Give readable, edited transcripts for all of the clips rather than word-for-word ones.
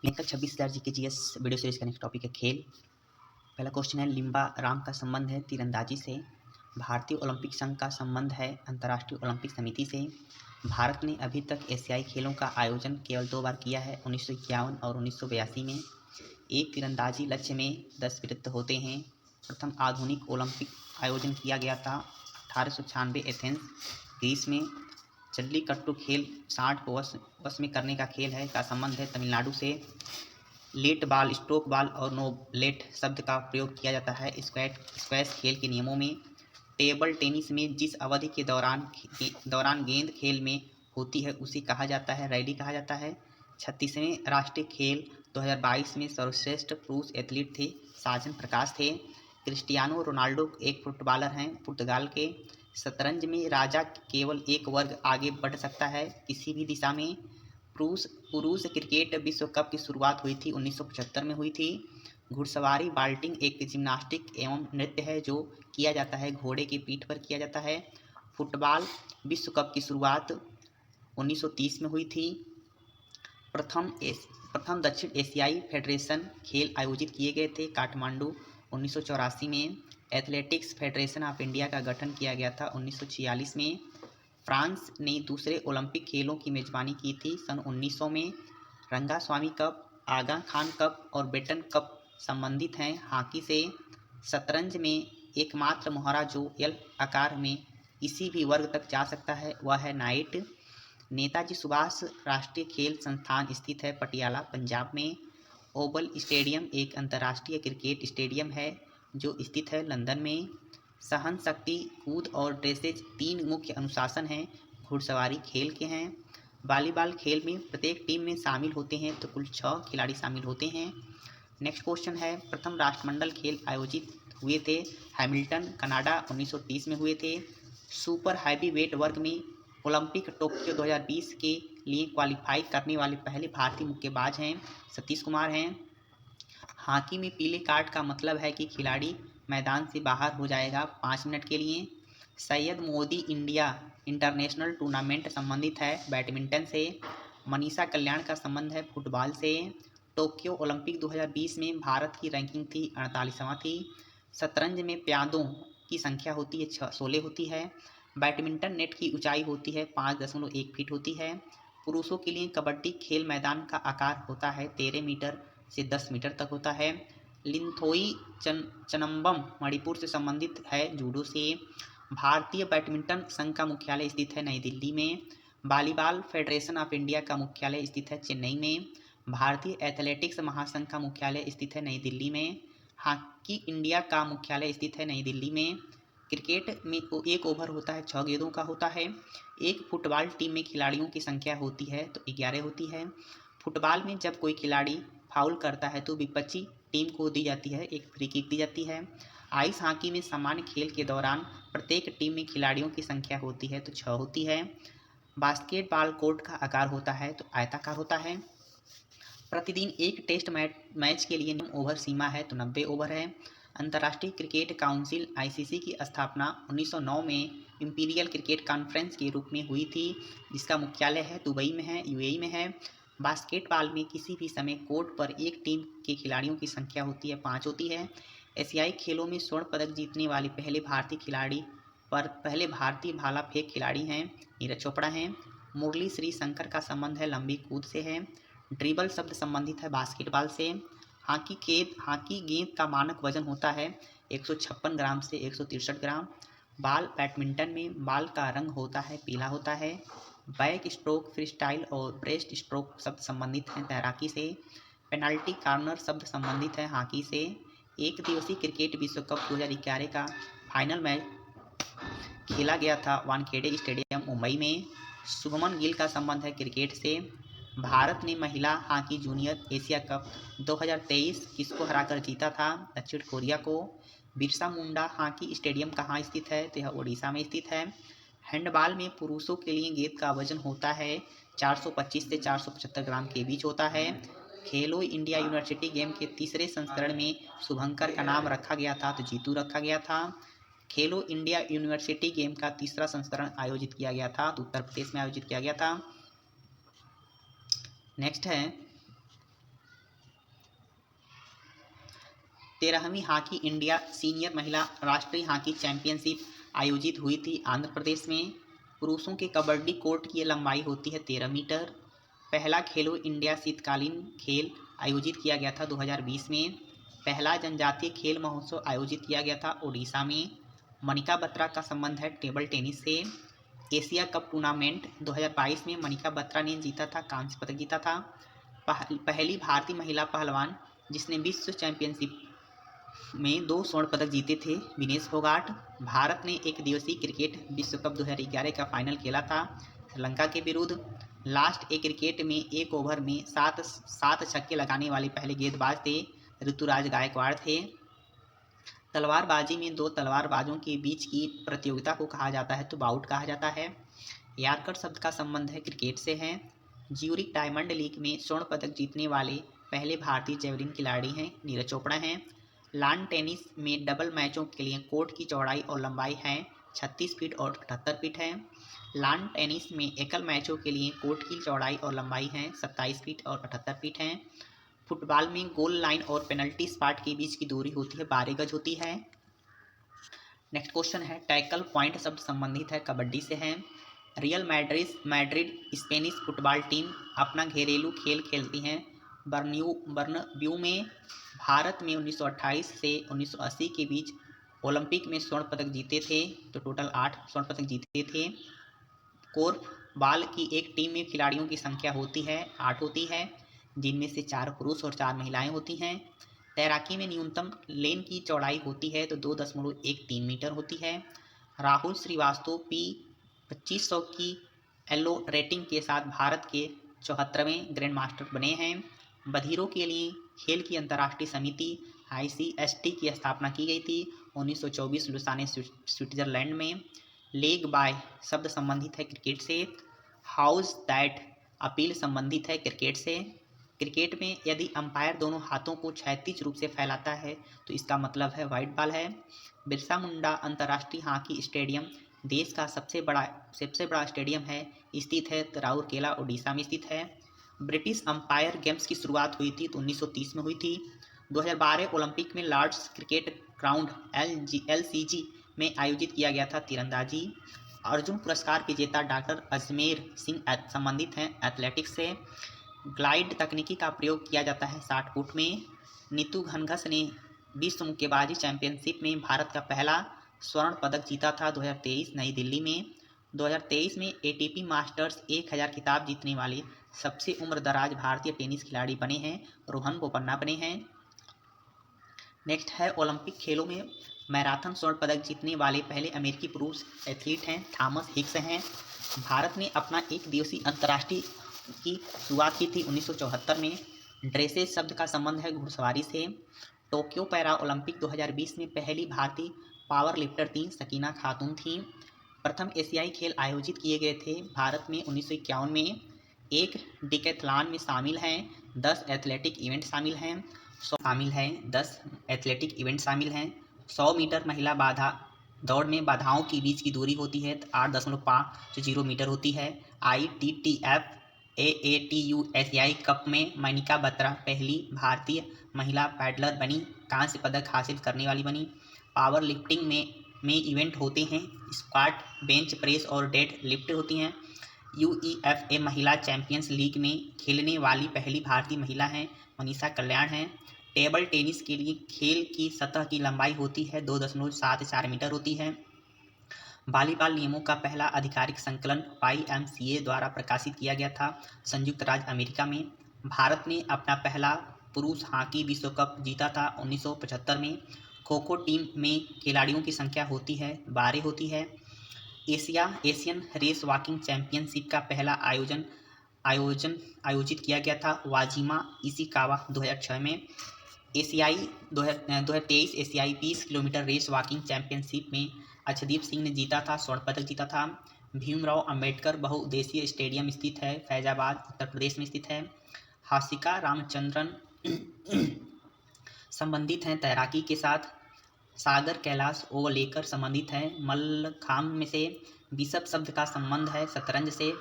Link 26,000 जी के GS video series का next topic है खेल। पहला क्वेश्चन है, लिम्बा राम का संबंध है तीरंदाजी से। भारतीय ओलंपिक संघ का संबंध है अंतर्राष्ट्रीय ओलंपिक समिति से। भारत ने अभी तक एशियाई खेलों का आयोजन केवल 2 बार किया है, 1951 और 1982 में। एक तीरंदाजी लक्ष्य में 10 वृत्त होते हैं। प्रथम आधुनिक ओलंपिक आयोजन किया गया था 1896 एथेंस, ग्रीस में। जल्लीकट्टू खेल 60 को वश में करने का खेल है का संबंध है तमिलनाडु से। लेट बॉल, स्ट्रोक बॉल और नो लेट शब्द का प्रयोग किया जाता है स्क्वैश खेल के नियमों में। टेबल टेनिस में जिस अवधि के दौरान गेंद खेल में होती है उसे कहा जाता है रैली कहा जाता है। 36वें राष्ट्रीय खेल 2022 में सर्वश्रेष्ठ पुरुष एथलीट थे साजन प्रकाश थे। क्रिस्टियानो रोनाल्डो एक फुटबॉलर हैं पुर्तगाल के। शतरंज में राजा केवल एक वर्ग आगे बढ़ सकता है किसी भी दिशा में। पुरुष क्रिकेट विश्व कप की शुरुआत हुई थी 1975 में हुई थी। घुड़सवारी बाल्टिंग एक जिम्नास्टिक एवं नृत्य है जो किया जाता है घोड़े की पीठ पर किया जाता है। फुटबॉल विश्व कप की शुरुआत 1930 में हुई थी। प्रथम दक्षिण एशियाई फेडरेशन खेल आयोजित किए गए थे काठमांडू 1984 में। एथलेटिक्स फेडरेशन ऑफ इंडिया का गठन किया गया था 1946 में। फ्रांस ने दूसरे ओलंपिक खेलों की मेजबानी की थी सन 1900 में। रंगास्वामी कप, आगा खान कप और बेटन कप संबंधित हैं हॉकी से। शतरंज में एकमात्र मोहरा जो एल आकार में किसी भी वर्ग तक जा सकता है वह है नाइट। नेताजी सुभाष राष्ट्रीय खेल संस्थान स्थित है पटियाला पंजाब में। ओवल स्टेडियम एक अंतर्राष्ट्रीय क्रिकेट स्टेडियम है जो स्थित है लंदन में। सहन शक्ति, कूद और ड्रेसेज 3 मुख्य अनुशासन हैं घुड़सवारी खेल के हैं। वॉलीबॉल खेल में प्रत्येक टीम में शामिल होते हैं तो कुल 6 खिलाड़ी शामिल होते हैं। नेक्स्ट क्वेश्चन है, प्रथम राष्ट्रमंडल खेल आयोजित हुए थे हैमिल्टन कनाडा 1930 में हुए थे। सुपर हैवी वेट वर्ग में ओलंपिक टोक्यो 2020 के लिए क्वालिफाई करने वाले पहले भारतीय मुक्केबाज हैं सतीश कुमार हैं। हॉकी में पीले कार्ड का मतलब है कि खिलाड़ी मैदान से बाहर हो जाएगा 5 मिनट के लिए। Syed Modi India international tournament संबंधित है बैडमिंटन से। मनीषा कल्याण का संबंध है फुटबॉल से। टोक्यो ओलंपिक 2020 में भारत की रैंकिंग थी 48वां थी। शतरंज में प्यादों की संख्या होती है 16 होती है। बैडमिंटन नेट की ऊंचाई होती है 5.1 फीट होती है। पुरुषों के लिए कबड्डी खेल मैदान का आकार होता है 13 मीटर से 10 मीटर तक होता है। लिंथोई चनम्बम मणिपुर से संबंधित है जूडो से। भारतीय बैडमिंटन संघ का मुख्यालय स्थित है नई दिल्ली में। वॉलीबॉल फेडरेशन ऑफ इंडिया का मुख्यालय स्थित है चेन्नई में। भारतीय एथलेटिक्स महासंघ का मुख्यालय स्थित है नई दिल्ली में। हॉकी इंडिया का मुख्यालय स्थित है नई दिल्ली में। क्रिकेट में एक ओवर होता है 6 गेंदों का होता है। एक फुटबॉल टीम में खिलाड़ियों की संख्या होती है तो 11 होती है। फुटबॉल में जब कोई खिलाड़ी फाउल करता है तो विपक्षी टीम को दी जाती है एक फ्री किक दी जाती है। आइस हॉकी में सामान्य खेल के दौरान प्रत्येक टीम में खिलाड़ियों की संख्या होती है तो 6 होती है। बास्केटबॉल कोर्ट का आकार होता है तो आयताकार होता है। प्रतिदिन एक टेस्ट मैच के लिए ओवर सीमा है तो 90 ओवर है। अंतर्राष्ट्रीय क्रिकेट काउंसिल आईसीसी की स्थापना 1909 में इंपीरियल क्रिकेट कॉन्फ्रेंस के रूप में हुई थी जिसका मुख्यालय है दुबई में है यूएई में है। बास्केटबॉल में किसी भी समय कोर्ट पर एक टीम के खिलाड़ियों की संख्या होती है 5 होती है। एशियाई खेलों में स्वर्ण पदक जीतने वाले पहले भारतीय भाला फेंक खिलाड़ी हैं नीरज चोपड़ा हैं। मुरली श्री शंकर का संबंध है लंबी कूद से है। ड्रिबल शब्द संबंधित है बास्केटबॉल से। हॉकी गेंद का मानक वजन होता है 156 ग्राम से 163 ग्राम। बॉल बैडमिंटन में बॉल का रंग होता है पीला होता है। बैक स्ट्रोक, फ्रीस्टाइल और ब्रेस्ट स्ट्रोक शब्द संबंधित हैं तैराकी से। पेनल्टी कॉर्नर शब्द संबंधित है हॉकी से। एक दिवसीय क्रिकेट विश्व कप 2011 का फाइनल मैच खेला गया था वानखेड़े स्टेडियम मुंबई में। शुभमन गिल का संबंध है क्रिकेट से। भारत ने महिला हॉकी जूनियर एशिया कप 2023 किसको हराकर जीता था दक्षिण कोरिया को। बिरसा मुंडा हॉकी स्टेडियम कहाँ स्थित है तो यह उड़ीसा में स्थित है। हैंडबॉल में पुरुषों के लिए गेंद का वजन होता है 425 से 475 ग्राम के बीच होता है। खेलो इंडिया यूनिवर्सिटी गेम के तीसरे संस्करण में शुभंकर का नाम रखा गया था तो जीतू रखा गया था। खेलो इंडिया यूनिवर्सिटी गेम का तीसरा संस्करण आयोजित किया गया था तो उत्तर प्रदेश में आयोजित किया गया था। नेक्स्ट है, 13वीं हॉकी इंडिया सीनियर महिला राष्ट्रीय हॉकी चैंपियनशिप आयोजित हुई थी आंध्र प्रदेश में। पुरुषों के कबड्डी कोर्ट की लंबाई होती है 13 मीटर। पहला खेलो इंडिया शीतकालीन खेल आयोजित किया गया था 2020 में। पहला जनजातीय खेल महोत्सव आयोजित किया गया था उड़ीसा में। मनिका बत्रा का संबंध है टेबल टेनिस से। एशिया कप टूर्नामेंट 2022 में मनिका बत्रा ने जीता था, कांस्य पदक जीता था। पहली भारतीय महिला पहलवान जिसने विश्व चैंपियनशिप में 2 स्वर्ण पदक जीते थे, विनेश फोगाट। भारत ने एक दिवसीय क्रिकेट विश्व कप 2011 का फाइनल खेला था श्रीलंका के विरुद्ध। लास्ट एक क्रिकेट में एक ओवर में सात छक्के लगाने वाले पहले गेंदबाज थे, ऋतुराज गायकवाड़ थे। तलवारबाजी में 2 तलवारबाजों के बीच की प्रतियोगिता को कहा जाता है तो बाउट कहा जाता है। यार्कर शब्द का संबंध है क्रिकेट से है। ज्यूरिक डायमंड लीग में स्वर्ण पदक जीतने वाले पहले भारतीय जेवलिन खिलाड़ी हैं, नीरज चोपड़ा हैं। लॉन टेनिस में डबल मैचों के लिए कोर्ट की चौड़ाई और लंबाई है 36 फीट और 78 फीट है। लॉन टेनिस में एकल मैचों के लिए कोर्ट की चौड़ाई और लंबाई है 27 फीट और 78 फीट है। फुटबॉल में गोल लाइन और पेनल्टी स्पॉट के बीच की दूरी होती है 12 गज होती है। नेक्स्ट क्वेश्चन है टैकल पॉइंट शब्द संबंधित है कबड्डी से है। Real Madrid Spanish football team अपना घरेलू खेल खेलती हैं बर्नब्यू में। भारत में 1928 से 1980 के बीच ओलंपिक में स्वर्ण पदक जीते थे तो टोटल 8 स्वर्ण पदक जीते थे। कोर्फबॉल की एक टीम में खिलाड़ियों की संख्या होती है 8 होती है, जिनमें से 4 पुरुष और 4 महिलाएं होती हैं। तैराकी में न्यूनतम लेन की चौड़ाई होती है तो 2.13 मीटर होती है। राहुल श्रीवास्तव P2500 की एलो रेटिंग के साथ भारत के 74वें ग्रैंड मास्टर बने हैं। बधिरों के लिए खेल की अंतर्राष्ट्रीय समिति ICST की स्थापना की गई थी 1924 लुसाने स्विट्जरलैंड में। लेग बाय शब्द संबंधित है क्रिकेट से। हाउस दैट अपील संबंधित है क्रिकेट से। क्रिकेट में यदि अंपायर दोनों हाथों को क्षैतिज रूप से फैलाता है तो इसका मतलब है वाइड बॉल है। बिरसा मुंडा अंतर्राष्ट्रीय हॉकी स्टेडियम देश का सबसे बड़ा स्टेडियम है, स्थित है राउरकेला उड़ीसा में स्थित है। ब्रिटिश अंपायर गेम्स की शुरुआत हुई थी तो 1930 में हुई थी। 2012 ओलंपिक में लॉर्ड्स क्रिकेट ग्राउंड LCG में आयोजित किया गया था तीरंदाजी। अर्जुन पुरस्कार विजेता डॉक्टर अजमेर सिंह संबंधित हैं एथलेटिक्स से। ग्लाइड तकनीकी का प्रयोग किया जाता है 60 फुट में। नीतू घनघस ने विश्व मुक्केबाजी चैंपियनशिप में भारत का पहला स्वर्ण पदक जीता था 2023 नई दिल्ली में। 2023 में ATP मास्टर्स 1000 खिताब जीतने वाले सबसे उम्रदराज भारतीय टेनिस खिलाड़ी बने हैं, रोहन बोपन्ना बने हैं। नेक्स्ट है ओलंपिक खेलों में मैराथन स्वर्ण पदक जीतने वाले पहले अमेरिकी पुरुष एथलीट हैं, थॉमस हिक्स हैं। भारत ने अपना एक दिवसीय अंतर्राष्ट्रीय की शुरुआत की थी 1974 में। ड्रेसेस शब्द का संबंध है घुड़सवारी से। टोक्यो पैरा ओलंपिक 2020 में पहली भारतीय पावर लिफ्टर थी, सकीना खातून थी। प्रथम एशियाई खेल आयोजित किए गए थे भारत में 1951 में। एक डिकैथलॉन में शामिल हैं 10 एथलेटिक इवेंट शामिल हैं 10 एथलेटिक इवेंट शामिल हैं। 100 मीटर महिला बाधा दौड़ में बाधाओं के बीच की दूरी होती है 8.50 मीटर होती है। ITTF AATU एशियाई कप में मनिका बत्रा पहली भारतीय महिला पैडलर बनी, कांस्य पदक हासिल करने वाली बनी। पावर लिफ्टिंग में इवेंट होते हैं स्क्वाट, बेंच प्रेस और डेड लिफ्ट होती हैं। UEFA महिला चैंपियंस लीग में खेलने वाली पहली भारतीय महिला हैं, मनीषा कल्याण हैं। टेबल टेनिस के लिए खेल की सतह की लंबाई होती है 2.74 मीटर होती है। वॉलीबॉल नियमों का पहला आधिकारिक संकलन YMCA द्वारा प्रकाशित किया गया था संयुक्त राज्य अमेरिका में। भारत ने अपना पहला पुरुष हॉकी विश्व कप जीता था 1975 में। खो खो टीम में खिलाड़ियों की संख्या होती है 12 होती है। एशियन रेस वॉकिंग चैंपियनशिप का पहला आयोजित किया गया था वाजिमा इशिकावा 2006 में। 2023 एशियाई 20 किलोमीटर रेस वॉकिंग चैंपियनशिप में अर्शदीप सिंह ने जीता था, स्वर्ण पदक जीता था। भीमराव अंबेडकर बहुउद्देशीय स्टेडियम स्थित है फैजाबाद उत्तर प्रदेश में स्थित है। हासिका रामचंद्रन संबंधित हैं तैराकी के साथ। सागर कैलाश ओवलेकर संबंधित हैं मल्लखांब में से। बिशप शब्द का संबंध है शतरंज से।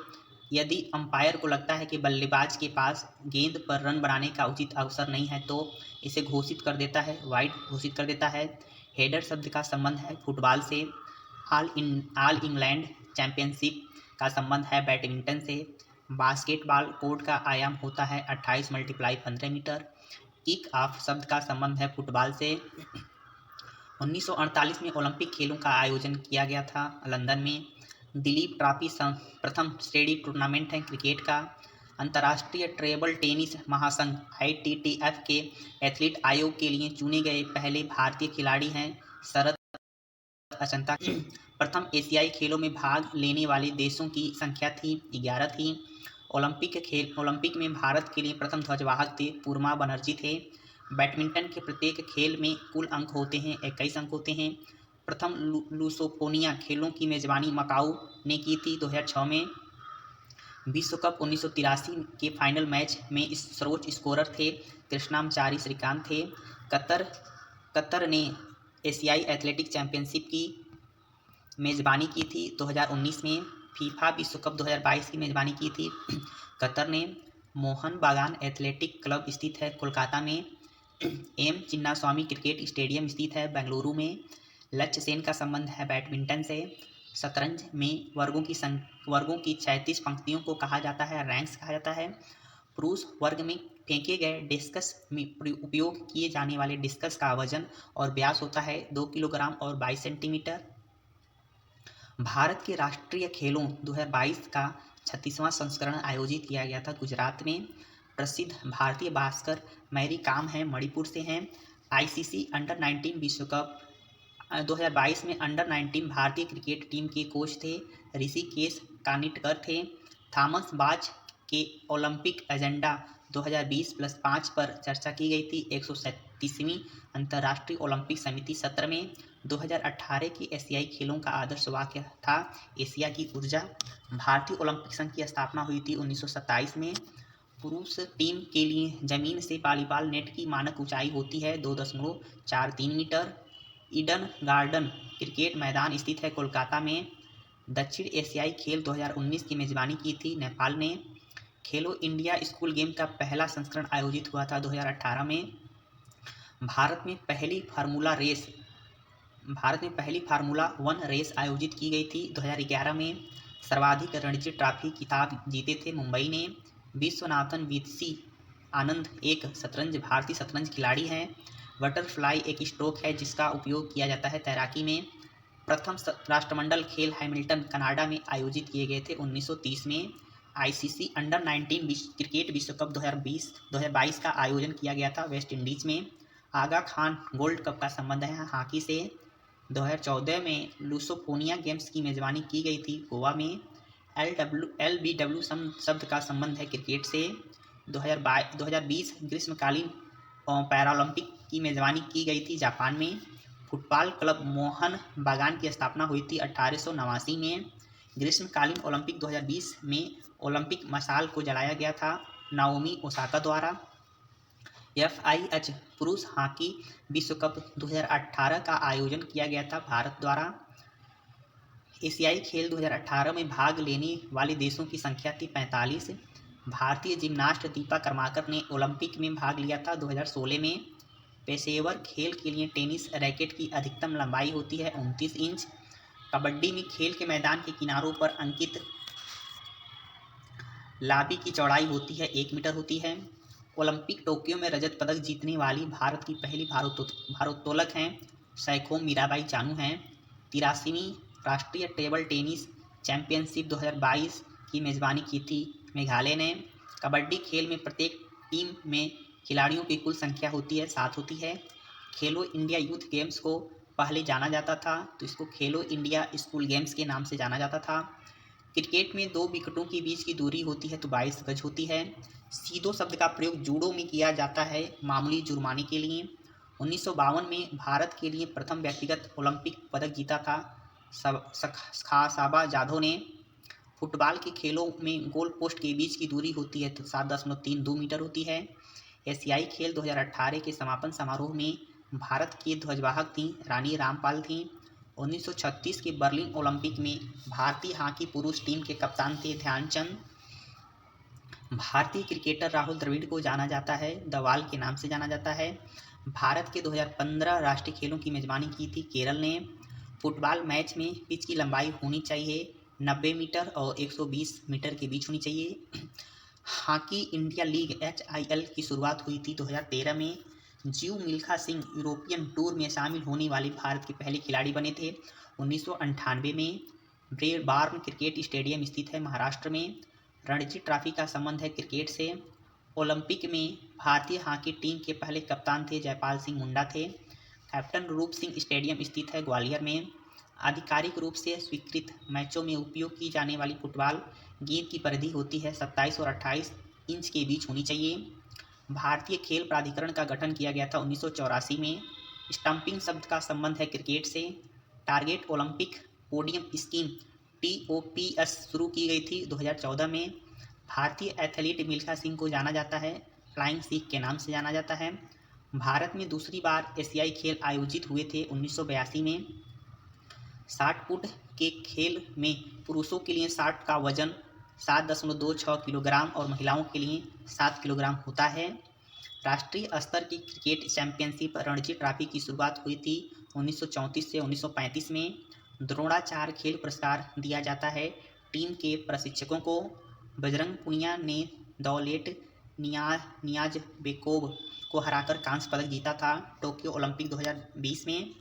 यदि अंपायर को लगता है कि बल्लेबाज के पास गेंद पर रन बनाने का उचित अवसर नहीं है तो इसे घोषित कर देता है, वाइड घोषित कर देता है। हेडर शब्द का संबंध है फुटबॉल से। ऑल इंग्लैंड चैंपियनशिप का संबंध है बैडमिंटन से। बास्केटबॉल कोर्ट का आयाम होता है 28 × 15 मीटर। किक ऑफ शब्द का संबंध है फुटबॉल से। 1948 में ओलंपिक खेलों का आयोजन किया गया था लंदन में। दिलीप ट्रॉफी प्रथम श्रेणी टूर्नामेंट है क्रिकेट का। अंतर्राष्ट्रीय टेबल टेनिस महासंघ ITTF के एथलीट आयोग के लिए चुने गए पहले भारतीय खिलाड़ी हैं शरद अचंता। प्रथम एशियाई खेलों में भाग लेने वाले देशों की संख्या थी 11 थी। ओलंपिक में भारत के लिए प्रथम ध्वजवाहक थे पूर्णा बनर्जी थे। बैडमिंटन के प्रत्येक खेल में कुल अंक होते हैं 21 अंक होते हैं। प्रथम लुसोफोनिया खेलों की मेजबानी मकाऊ ने की थी 2006 में। विश्व कप 1983 के फाइनल मैच में सर्वोच्च स्कोरर थे कृष्णाचारी श्रीकांत थे। कतर ने एशियाई एथलेटिक चैंपियनशिप की मेज़बानी की थी 2019 में। फीफा विश्व कप 2022 की मेज़बानी की थी कतर ने। मोहन बागान एथलेटिक क्लब स्थित है कोलकाता में। एम चिन्नास्वामी क्रिकेट स्टेडियम स्थित है बेंगलुरु में। लक्ष्य सेन का संबंध है बैडमिंटन से। शतरंज में वर्गों की 36 पंक्तियों को कहा जाता है रैंक्स कहा जाता है। पुरुष वर्ग में फेंके गए डिस्कस में उपयोग किए जाने वाले डिस्कस का वजन और व्यास होता है 2 किलोग्राम और 22 सेंटीमीटर। भारत के राष्ट्रीय खेलों 2022 का 36वां संस्करण आयोजित किया गया था गुजरात में। प्रसिद्ध भारतीय बास्कर मैरी कॉम हैं मणिपुर से हैं। ICC अंडर 19 विश्व कप 2022 में अंडर 19 भारतीय क्रिकेट टीम के कोच थे ऋषिकेश कानिटकर थे। थॉमस बाच के ओलंपिक एजेंडा 2020+5 पर चर्चा की गई थी 137वीं अंतर्राष्ट्रीय ओलंपिक समिति सत्र में। 2018 के एशियाई खेलों का आदर्श वाक्य था एशिया की ऊर्जा। भारतीय ओलंपिक संघ की स्थापना हुई थी 1927 में। पुरुष टीम के लिए जमीन से वॉलीबॉल नेट की मानक ऊंचाई होती है 2.43 मीटर। ईडन गार्डन क्रिकेट मैदान स्थित है कोलकाता में। दक्षिण एशियाई खेल 2019 की मेजबानी की थी नेपाल ने। खेलो इंडिया स्कूल गेम का पहला संस्करण आयोजित हुआ था 2018 में। भारत में पहली फार्मूला 1 रेस आयोजित की गई थी 2011 में। सर्वाधिक रणजी ट्रॉफी खिताब जीते थे मुंबई ने। विश्वनाथन वीतसी आनंद एक भारतीय शतरंज खिलाड़ी हैं। बटरफ्लाई एक स्ट्रोक है जिसका उपयोग किया जाता है तैराकी में। प्रथम राष्ट्रमंडल खेल हैमिल्टन कनाडा में आयोजित किए गए थे 1930 में। ICC अंडर 19 क्रिकेट विश्व कप 2022 का आयोजन किया गया था वेस्ट इंडीज में। आगा खान गोल्ड कप का संबंध है हॉकी से। 2014 में लुसोफोनिया गेम्स की मेजबानी की गई थी गोवा में। LBW शब्द का संबंध है क्रिकेट से। 2020 ग्रीष्मकालीन पैरालंपिक की मेजबानी की गई थी जापान में। फुटबॉल क्लब मोहन बागान की स्थापना हुई थी 1889 में। ग्रीष्मकालीन ओलंपिक 2020 में ओलंपिक मशाल को जलाया गया था नाओमी ओसाका द्वारा। FIH पुरुष हॉकी विश्व कप 2018 का आयोजन किया गया था भारत द्वारा। एशियाई खेल 2018 में भाग लेने वाले देशों की संख्या थी 45। भारतीय जिम्नास्ट दीपा कर्माकर ने ओलंपिक में भाग लिया था 2016 में। पेशेवर खेल के लिए टेनिस रैकेट की अधिकतम लंबाई होती है 29 इंच। कबड्डी में खेल के मैदान के किनारों पर अंकित लाबी की चौड़ाई होती है 1 मीटर होती है। ओलंपिक टोक्यो में रजत पदक जीतने वाली भारत की पहली भारोत्तोलक हैं सैखोम मीराबाई चानू हैं। 83वीं राष्ट्रीय टेबल टेनिस चैंपियनशिप 2022 की मेज़बानी की थी मेघालय ने। कबड्डी खेल में प्रत्येक टीम में खिलाड़ियों की कुल संख्या होती है 7 होती है। खेलो इंडिया यूथ गेम्स को पहले जाना जाता था तो इसको खेलो इंडिया स्कूल गेम्स के नाम से जाना जाता था। क्रिकेट में 2 विकेटों के बीच की दूरी होती है तो 22 गज होती है। सीधो शब्द का प्रयोग जूडो में किया जाता है मामूली जुर्माने के लिए। 1952 में भारत के लिए प्रथम व्यक्तिगत ओलंपिक पदक जीता था खासाबा जाधव ने। फुटबॉल के खेलों में गोल पोस्ट के बीच की दूरी होती है तो 7.32 मीटर होती है। एशियाई खेल 2018 के समापन समारोह में भारत की ध्वजवाहक थीं रानी रामपाल थीं। 1936 के बर्लिन ओलंपिक में भारतीय हॉकी पुरुष टीम के कप्तान थे ध्यानचंद। भारतीय क्रिकेटर राहुल द्रविड़ को जाना जाता है द वाल के नाम से जाना जाता है। भारत के 2015 राष्ट्रीय खेलों की मेजबानी की थी केरल ने। फुटबॉल मैच में पिच की लंबाई होनी चाहिए 90 मीटर और 120 मीटर के बीच होनी चाहिए। हॉकी इंडिया लीग HIL की शुरुआत हुई थी 2013 में। जीव मिल्खा सिंह यूरोपियन टूर में शामिल होने वाले भारत के पहले खिलाड़ी बने थे 1998 में। ब्रेबार्न क्रिकेट स्टेडियम स्थित है महाराष्ट्र में। रणजी ट्रॉफी का संबंध है क्रिकेट से। ओलंपिक में भारतीय हॉकी टीम के पहले कप्तान थे जयपाल सिंह मुंडा थे। कैप्टन रूप सिंह स्टेडियम स्थित है ग्वालियर में। आधिकारिक रूप से स्वीकृत मैचों में उपयोग की जाने वाली फुटबॉल गेंद की परिधि होती है 27 और 28 इंच के बीच होनी चाहिए। भारतीय खेल प्राधिकरण का गठन किया गया था 1984 में। स्टंपिंग शब्द का संबंध है क्रिकेट से। Target Olympic podium scheme TOPS शुरू की गई थी 2014 में। भारतीय एथलीट मिल्खा सिंह को जाना जाता है फ्लाइंग सिख के नाम से जाना जाता है। भारत में दूसरी बार एशियाई खेल आयोजित हुए थे 1982 में। 60 फुट के खेल में पुरुषों के लिए 60 का वजन 7.26 किलोग्राम और महिलाओं के लिए 7 किलोग्राम होता है। राष्ट्रीय स्तर की क्रिकेट चैंपियनशिप रणजी ट्रॉफी की शुरुआत हुई थी 1934 से 1935 में। द्रोणाचार्य खेल पुरस्कार दिया जाता है टीम के प्रशिक्षकों को। बजरंग पुनिया ने दौलेट नियाज़बेकोव को हराकर कांस्य पदक जीता था टोक्यो ओलंपिक 2020 में।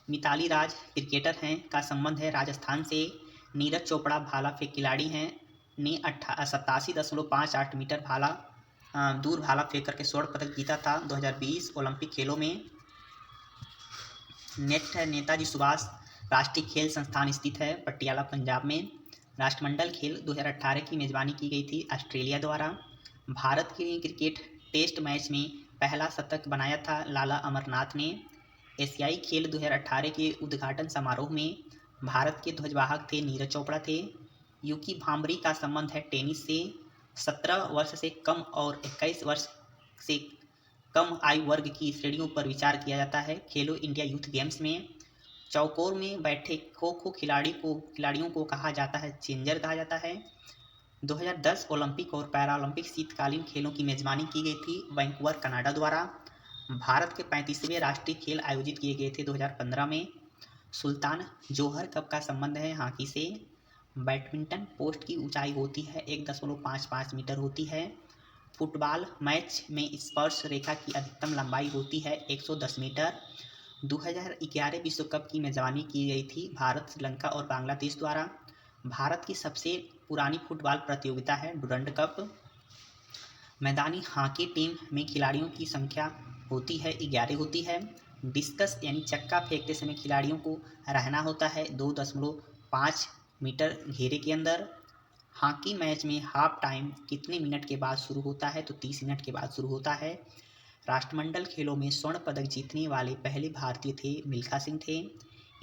मिताली राज क्रिकेटर हैं का संबंध है राजस्थान से। नीरज चोपड़ा भाला फेंक खिलाड़ी हैं ने 87.58 मीटर दूर भाला फेंक करके स्वर्ण पदक जीता था 2020 ओलंपिक खेलों में। नेक्स्ट है नेताजी सुभाष राष्ट्रीय खेल संस्थान स्थित है पटियाला पंजाब में। राष्ट्रमंडल खेल 2018 की मेजबानी की गई थी ऑस्ट्रेलिया द्वारा। भारत के लिए क्रिकेट टेस्ट मैच में पहला शतक बनाया था लाला अमरनाथ ने। एशियाई खेल 2018 के उद्घाटन समारोह में भारत के ध्वजवाहक थे नीरज चोपड़ा थे। यूकी भांबरी का संबंध है टेनिस से। 17 वर्ष से कम और 21 वर्ष से कम आयु वर्ग की श्रेणियों पर विचार किया जाता है खेलो इंडिया यूथ गेम्स में। चौकोर में बैठे खो खो खिलाड़ियों को कहा जाता है चेंजर कहा जाता है। 2010 ओलंपिक और पैरालंपिक शीतकालीन खेलों की मेजबानी की गई थी वैंकूवर कनाडा द्वारा। भारत के 35वें राष्ट्रीय खेल आयोजित किए गए थे 2015 में। सुल्तान जोहर कप का संबंध है हॉकी से। बैडमिंटन पोस्ट की ऊंचाई होती है 1.55 मीटर होती है। फुटबॉल मैच में स्पर्श रेखा की अधिकतम लंबाई होती है 110 मीटर। 2011 विश्व कप की मेजबानी की गई थी भारत, श्रीलंका और बांग्लादेश द्वारा। भारत की सबसे पुरानी फुटबॉल प्रतियोगिता है डुरंड कप। मैदानी हॉकी टीम में खिलाड़ियों की संख्या होती है 11 होती है। डिस्कस यानी चक्का फेंकते समय खिलाड़ियों को रहना होता है 2.5 मीटर घेरे के अंदर। हॉकी मैच में हाफ टाइम कितने मिनट के बाद शुरू होता है तो 30 मिनट के बाद शुरू होता है। राष्ट्रमंडल खेलों में स्वर्ण पदक जीतने वाले पहले भारतीय थे मिल्खा सिंह थे।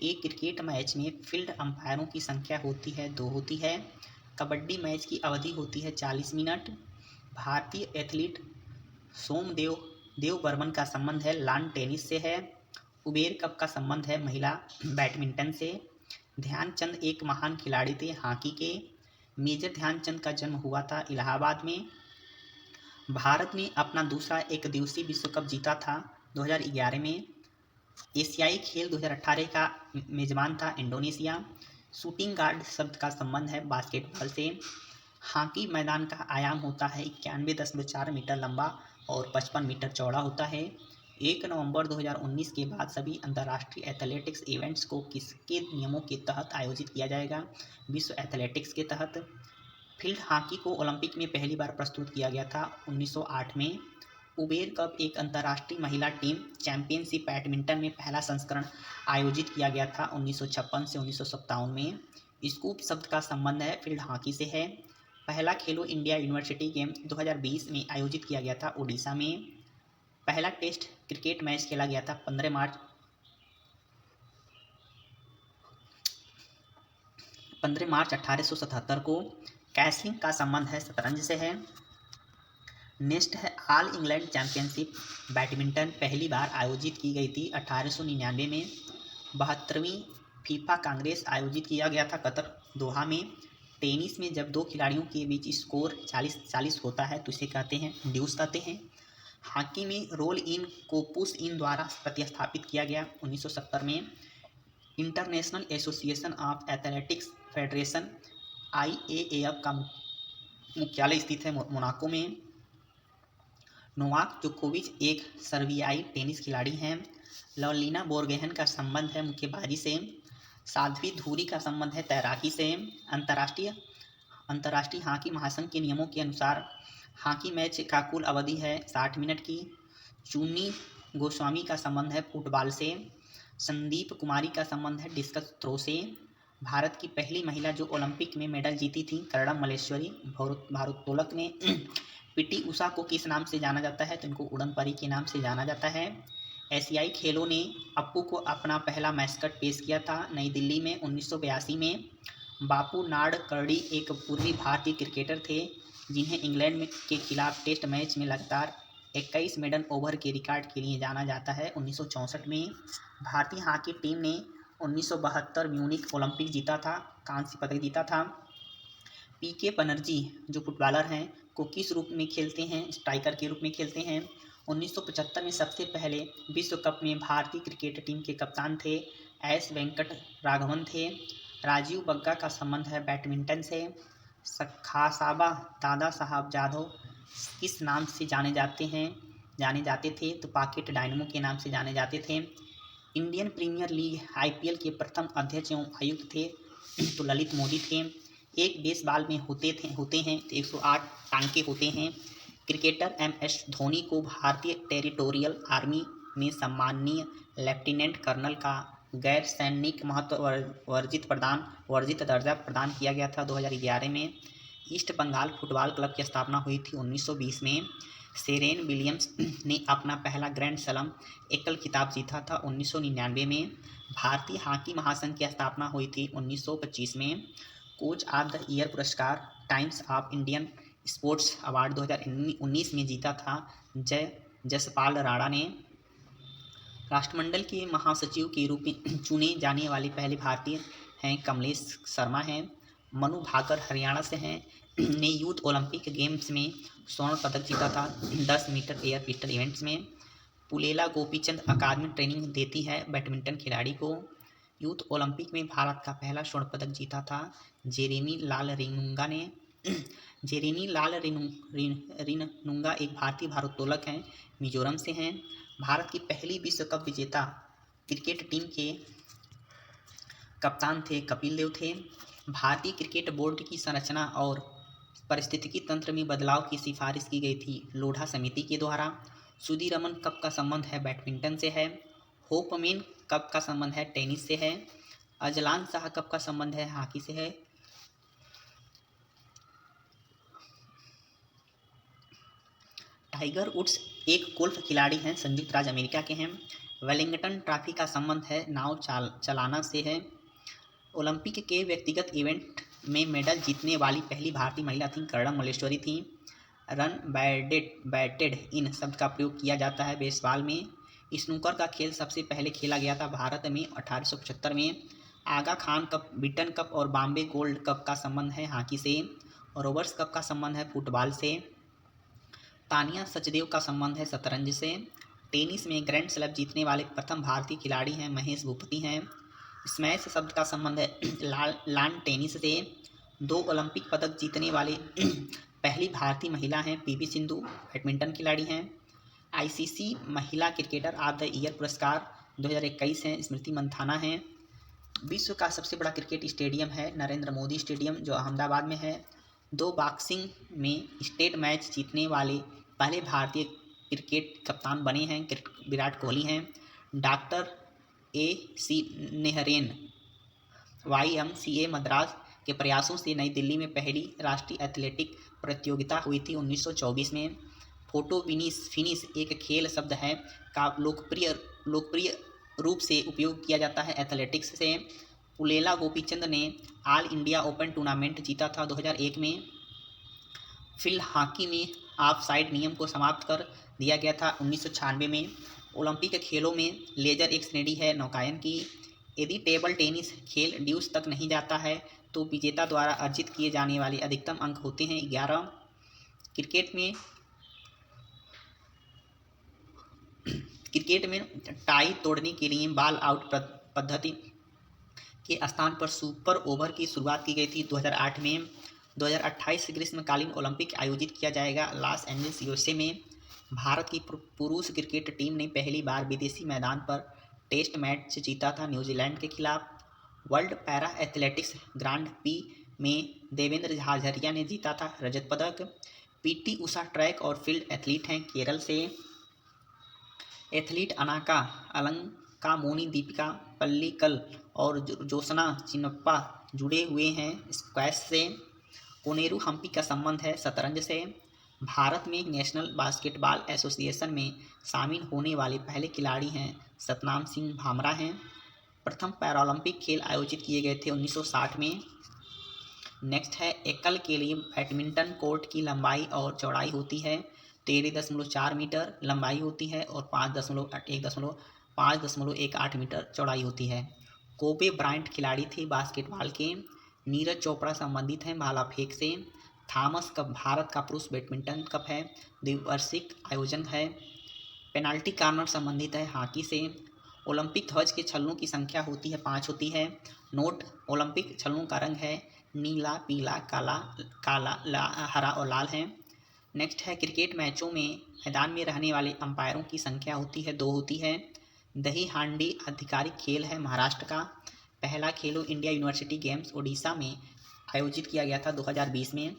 एक क्रिकेट मैच में फील्ड अंपायरों की संख्या होती है 2 होती है। कबड्डी मैच की अवधि होती है 40 मिनट। भारतीय एथलीट सोमदेव बर्मन का संबंध है लॉन टेनिस से है। उबेर कप का संबंध है महिला बैडमिंटन से। ध्यानचंद एक महान खिलाड़ी थे हॉकी के। मेजर ध्यानचंद का जन्म हुआ था इलाहाबाद में। भारत ने अपना दूसरा एक दिवसीय विश्व कप जीता था 2011 में। एशियाई खेल 2018 का मेजबान था इंडोनेशिया। शूटिंग गार्ड शब्द का संबंध है बास्केटबॉल से। हॉकी मैदान का आयाम होता है 91.4 मीटर लंबा और 55 मीटर चौड़ा होता है। 1 नवंबर 2019 के बाद सभी अंतर्राष्ट्रीय एथलेटिक्स इवेंट्स को किसके नियमों के तहत आयोजित किया जाएगा? विश्व एथलेटिक्स के तहत। फील्ड हॉकी को ओलंपिक में पहली बार प्रस्तुत किया गया था 1908 में। उबेर कप एक अंतर्राष्ट्रीय महिला टीम चैंपियनशिप बैडमिंटन में पहला संस्करण आयोजित किया गया था 1956 से 1957 में। स्कूप शब्द का संबंध है फील्ड हॉकी से है। पहला खेलो इंडिया यूनिवर्सिटी गेम 2020 में आयोजित किया गया था उड़ीसा में। पहला टेस्ट क्रिकेट मैच खेला गया था 15 मार्च 1877 को। कैसलिंग का संबंध है शतरंज से है। नेक्स्ट है ऑल इंग्लैंड चैंपियनशिप बैडमिंटन पहली बार आयोजित की गई थी 1899 में। 72वीं फीफा कांग्रेस आयोजित किया गया था कतर दोहा में। टेनिस में जब दो खिलाड़ियों के बीच स्कोर 40-40 होता है तो इसे कहते हैं ड्यूस कहते हैं। हॉकी में रोल इन को पुश इन द्वारा प्रतिस्थापित किया गया 1970 में। International association of athletics federation IAAF का मुख्यालय स्थित है मोनाको में। नोवाक जोकोविच एक सर्बियाई टेनिस खिलाड़ी हैं। लवलीना बोरगोहेन का संबंध है मुक्केबाजी से। साध्वी धूरी का संबंध है तैराकी से। अंतर्राष्ट्रीय हॉकी महासंघ के नियमों के अनुसार हॉकी मैच का कुल अवधि है 60 मिनट की। चुन्नी गोस्वामी का संबंध है फुटबॉल से। संदीप कुमारी का संबंध है डिस्कस थ्रो से। भारत की पहली महिला जो ओलंपिक में मेडल जीती थी कर्णम मल्लेश्वरी भारोत्तोलक ने। पीटी उषा को किस नाम से जाना जाता है तो इनको उड़न परी के नाम से जाना जाता है। एशियाई खेलों ने अप्पू को अपना पहला मैस्कट पेश किया था नई दिल्ली में 1982 में। बापू नाडकर्णी एक पूर्वी भारतीय क्रिकेटर थे जिन्हें इंग्लैंड के खिलाफ टेस्ट मैच में लगातार 21 मेडन ओवर के रिकॉर्ड के लिए जाना जाता है 1964 में। भारतीय हॉकी टीम ने 1972 म्यूनिख ओलंपिक जीता था, कांस्य पदक जीता था। पीके बनर्जी जो फुटबॉलर हैं को किस रूप में खेलते हैं, स्ट्राइकर के रूप में खेलते हैं। 1975 में सबसे पहले विश्व कप में भारतीय क्रिकेट टीम के कप्तान थे एस वेंकट राघवन थे। राजीव बग्गा का संबंध है बैडमिंटन से। खासाबा दादा साहब जाधव किस नाम से जाने जाते थे तो पॉकेट डायनमो के नाम से जाने जाते थे। इंडियन प्रीमियर लीग IPL के प्रथम अध्यक्ष एवं आयुक्त थे तो ललित मोदी थे। एक बेसबॉल में होते हैं तो 108 टांके होते हैं। क्रिकेटर MS धोनी को भारतीय टेरिटोरियल आर्मी में सम्माननीय लेफ्टिनेंट कर्नल का गैर सैनिक महत्व वर्जित दर्जा प्रदान किया गया था 2011 में। ईस्ट बंगाल फुटबॉल क्लब की स्थापना हुई थी 1920 में। सेरेन विलियम्स ने अपना पहला ग्रैंड स्लैम एकल खिताब जीता था 1999 में। भारतीय हॉकी महासंघ की स्थापना हुई थी 1925 में। कोच ऑफ द ईयर पुरस्कार times of Indian sports award 2019 में जीता था जसपाल राणा ने। राष्ट्रमंडल के महासचिव के रूप में चुने जाने वाले पहले भारतीय हैं कमलेश शर्मा हैं। मनु भाकर हरियाणा से हैं ने यूथ ओलंपिक गेम्स में स्वर्ण पदक जीता था 10 मीटर एयर पिस्टल इवेंट्स में। पुलेला गोपीचंद अकादमी ट्रेनिंग देती है बैडमिंटन खिलाड़ी को। यूथ ओलंपिक में भारत का पहला स्वर्ण पदक जीता था जेरेमी लाल रिनुंगा ने। जेरेमी लाल रिनुंगा एक भारतीय भारोत्तोलक हैं, मिजोरम से हैं। भारत की पहली विश्व कप विजेता क्रिकेट टीम के कप्तान थे कपिल देव थे। भारतीय क्रिकेट बोर्ड की संरचना और पारिस्थितिकी तंत्र में बदलाव की सिफारिश की गई थी लोढ़ा समिति के द्वारा। सुदीरमन कप का संबंध है बैडमिंटन से है। होपमेन कप का संबंध है टेनिस से है। अजलान शाह कप का संबंध है हॉकी से है। टाइगर वुड्स एक गोल्फ खिलाड़ी हैं, संयुक्त राज्य अमेरिका के हैं। वेलिंगटन ट्रॉफी का संबंध है नाव चलाना से है। ओलंपिक के व्यक्तिगत इवेंट में मेडल जीतने वाली पहली भारतीय महिला थी कर्णम मल्लेश्वरी थी। रन बैटेड इन शब्द का प्रयोग किया जाता है बेसबॉल में। स्नूकर का खेल सबसे पहले खेला गया था भारत में 1875 में। आगा खान कप, बीटन कप और बॉम्बे गोल्ड कप का संबंध है हॉकी से। रोबर्ट्स कप का संबंध है फुटबॉल से। तानिया सचदेव का संबंध है शतरंज से। टेनिस में ग्रैंड स्लैम जीतने वाले प्रथम भारतीय खिलाड़ी हैं महेश भूपति हैं। स्मैश शब्द का संबंध है लॉन टेनिस से। 2 ओलंपिक पदक जीतने वाले पहली भारतीय महिला हैं PV सिंधु, बैडमिंटन खिलाड़ी हैं। ICC महिला क्रिकेटर ऑफ द ईयर पुरस्कार 2021 हैं स्मृति मंथाना हैं। विश्व का सबसे बड़ा क्रिकेट स्टेडियम है नरेंद्र मोदी स्टेडियम जो अहमदाबाद में है। 2 बॉक्सिंग में स्टेट मैच जीतने वाले पहले भारतीय क्रिकेट कप्तान बने हैं विराट कोहली हैं। डॉक्टर AC नेहरेन YMCA मद्रास के प्रयासों से नई दिल्ली में पहली राष्ट्रीय एथलेटिक प्रतियोगिता हुई थी 1924 में। फोटो फिनिश एक खेल शब्द है का लोकप्रिय रूप से उपयोग किया जाता है एथलेटिक्स से। पुलेला गोपीचंद ने ऑल इंडिया ओपन टूर्नामेंट जीता था 2001 में। फील्ड हॉकी में ऑफ साइड नियम को समाप्त कर दिया गया था 1996 में। ओलंपिक खेलों में लेजर एक श्रेणी है नौकायन की। यदि टेबल टेनिस खेल ड्यूस तक नहीं जाता है तो विजेता द्वारा अर्जित किए जाने वाले अधिकतम अंक होते हैं 11। क्रिकेट में टाई तोड़ने के लिए बॉल आउट पद्धति के स्थान पर सुपर ओवर की शुरुआत की गई थी 2008 में। 2028 ग्रीष्मकालीन ओलंपिक आयोजित किया जाएगा लॉस एंजल्स यूएसए में। भारत की पुरुष क्रिकेट टीम ने पहली बार विदेशी मैदान पर टेस्ट मैच जीता था न्यूजीलैंड के खिलाफ। World para athletics grand P में देवेंद्र झाझरिया ने जीता था रजत पदक। पीटी उषा ट्रैक और फील्ड एथलीट हैं केरल से। एथलीट अनाका अलंका मोनी दीपिका पल्लिकल और जोशना चिन्नप्पा जुड़े हुए हैं स्क्वैश से। कोनेरू हम्पी का संबंध है शतरंज से। भारत में नेशनल बास्केटबॉल एसोसिएशन में शामिल होने वाले पहले खिलाड़ी हैं सतनाम सिंह भामरा हैं। प्रथम पैरालंपिक खेल आयोजित किए गए थे 1960 में। नेक्स्ट है एकल के लिए बैडमिंटन कोर्ट की लंबाई और चौड़ाई होती है 13.4 मीटर लंबाई होती है और 5.18 मीटर चौड़ाई होती है। कोबे ब्रायंट खिलाड़ी थे बास्केटबॉल के। नीरज चोपड़ा संबंधित हैं भाला फेंक से। थॉमस कप भारत का पुरुष बैडमिंटन कप है, द्विवार्षिक आयोजन है। पेनाल्टी कॉर्नर संबंधित है हॉकी से। ओलंपिक ध्वज के छल्लों की संख्या होती है 5 होती है। नोट ओलंपिक छल्लों का रंग है नीला, पीला, काला, हरा और लाल है। नेक्स्ट है क्रिकेट मैचों में मैदान में रहने वाले अंपायरों की संख्या होती है 2 होती है। दही हांडी आधिकारिक खेल है महाराष्ट्र का। पहला खेलो इंडिया यूनिवर्सिटी गेम्स ओडिशा में आयोजित किया गया था 2020 में।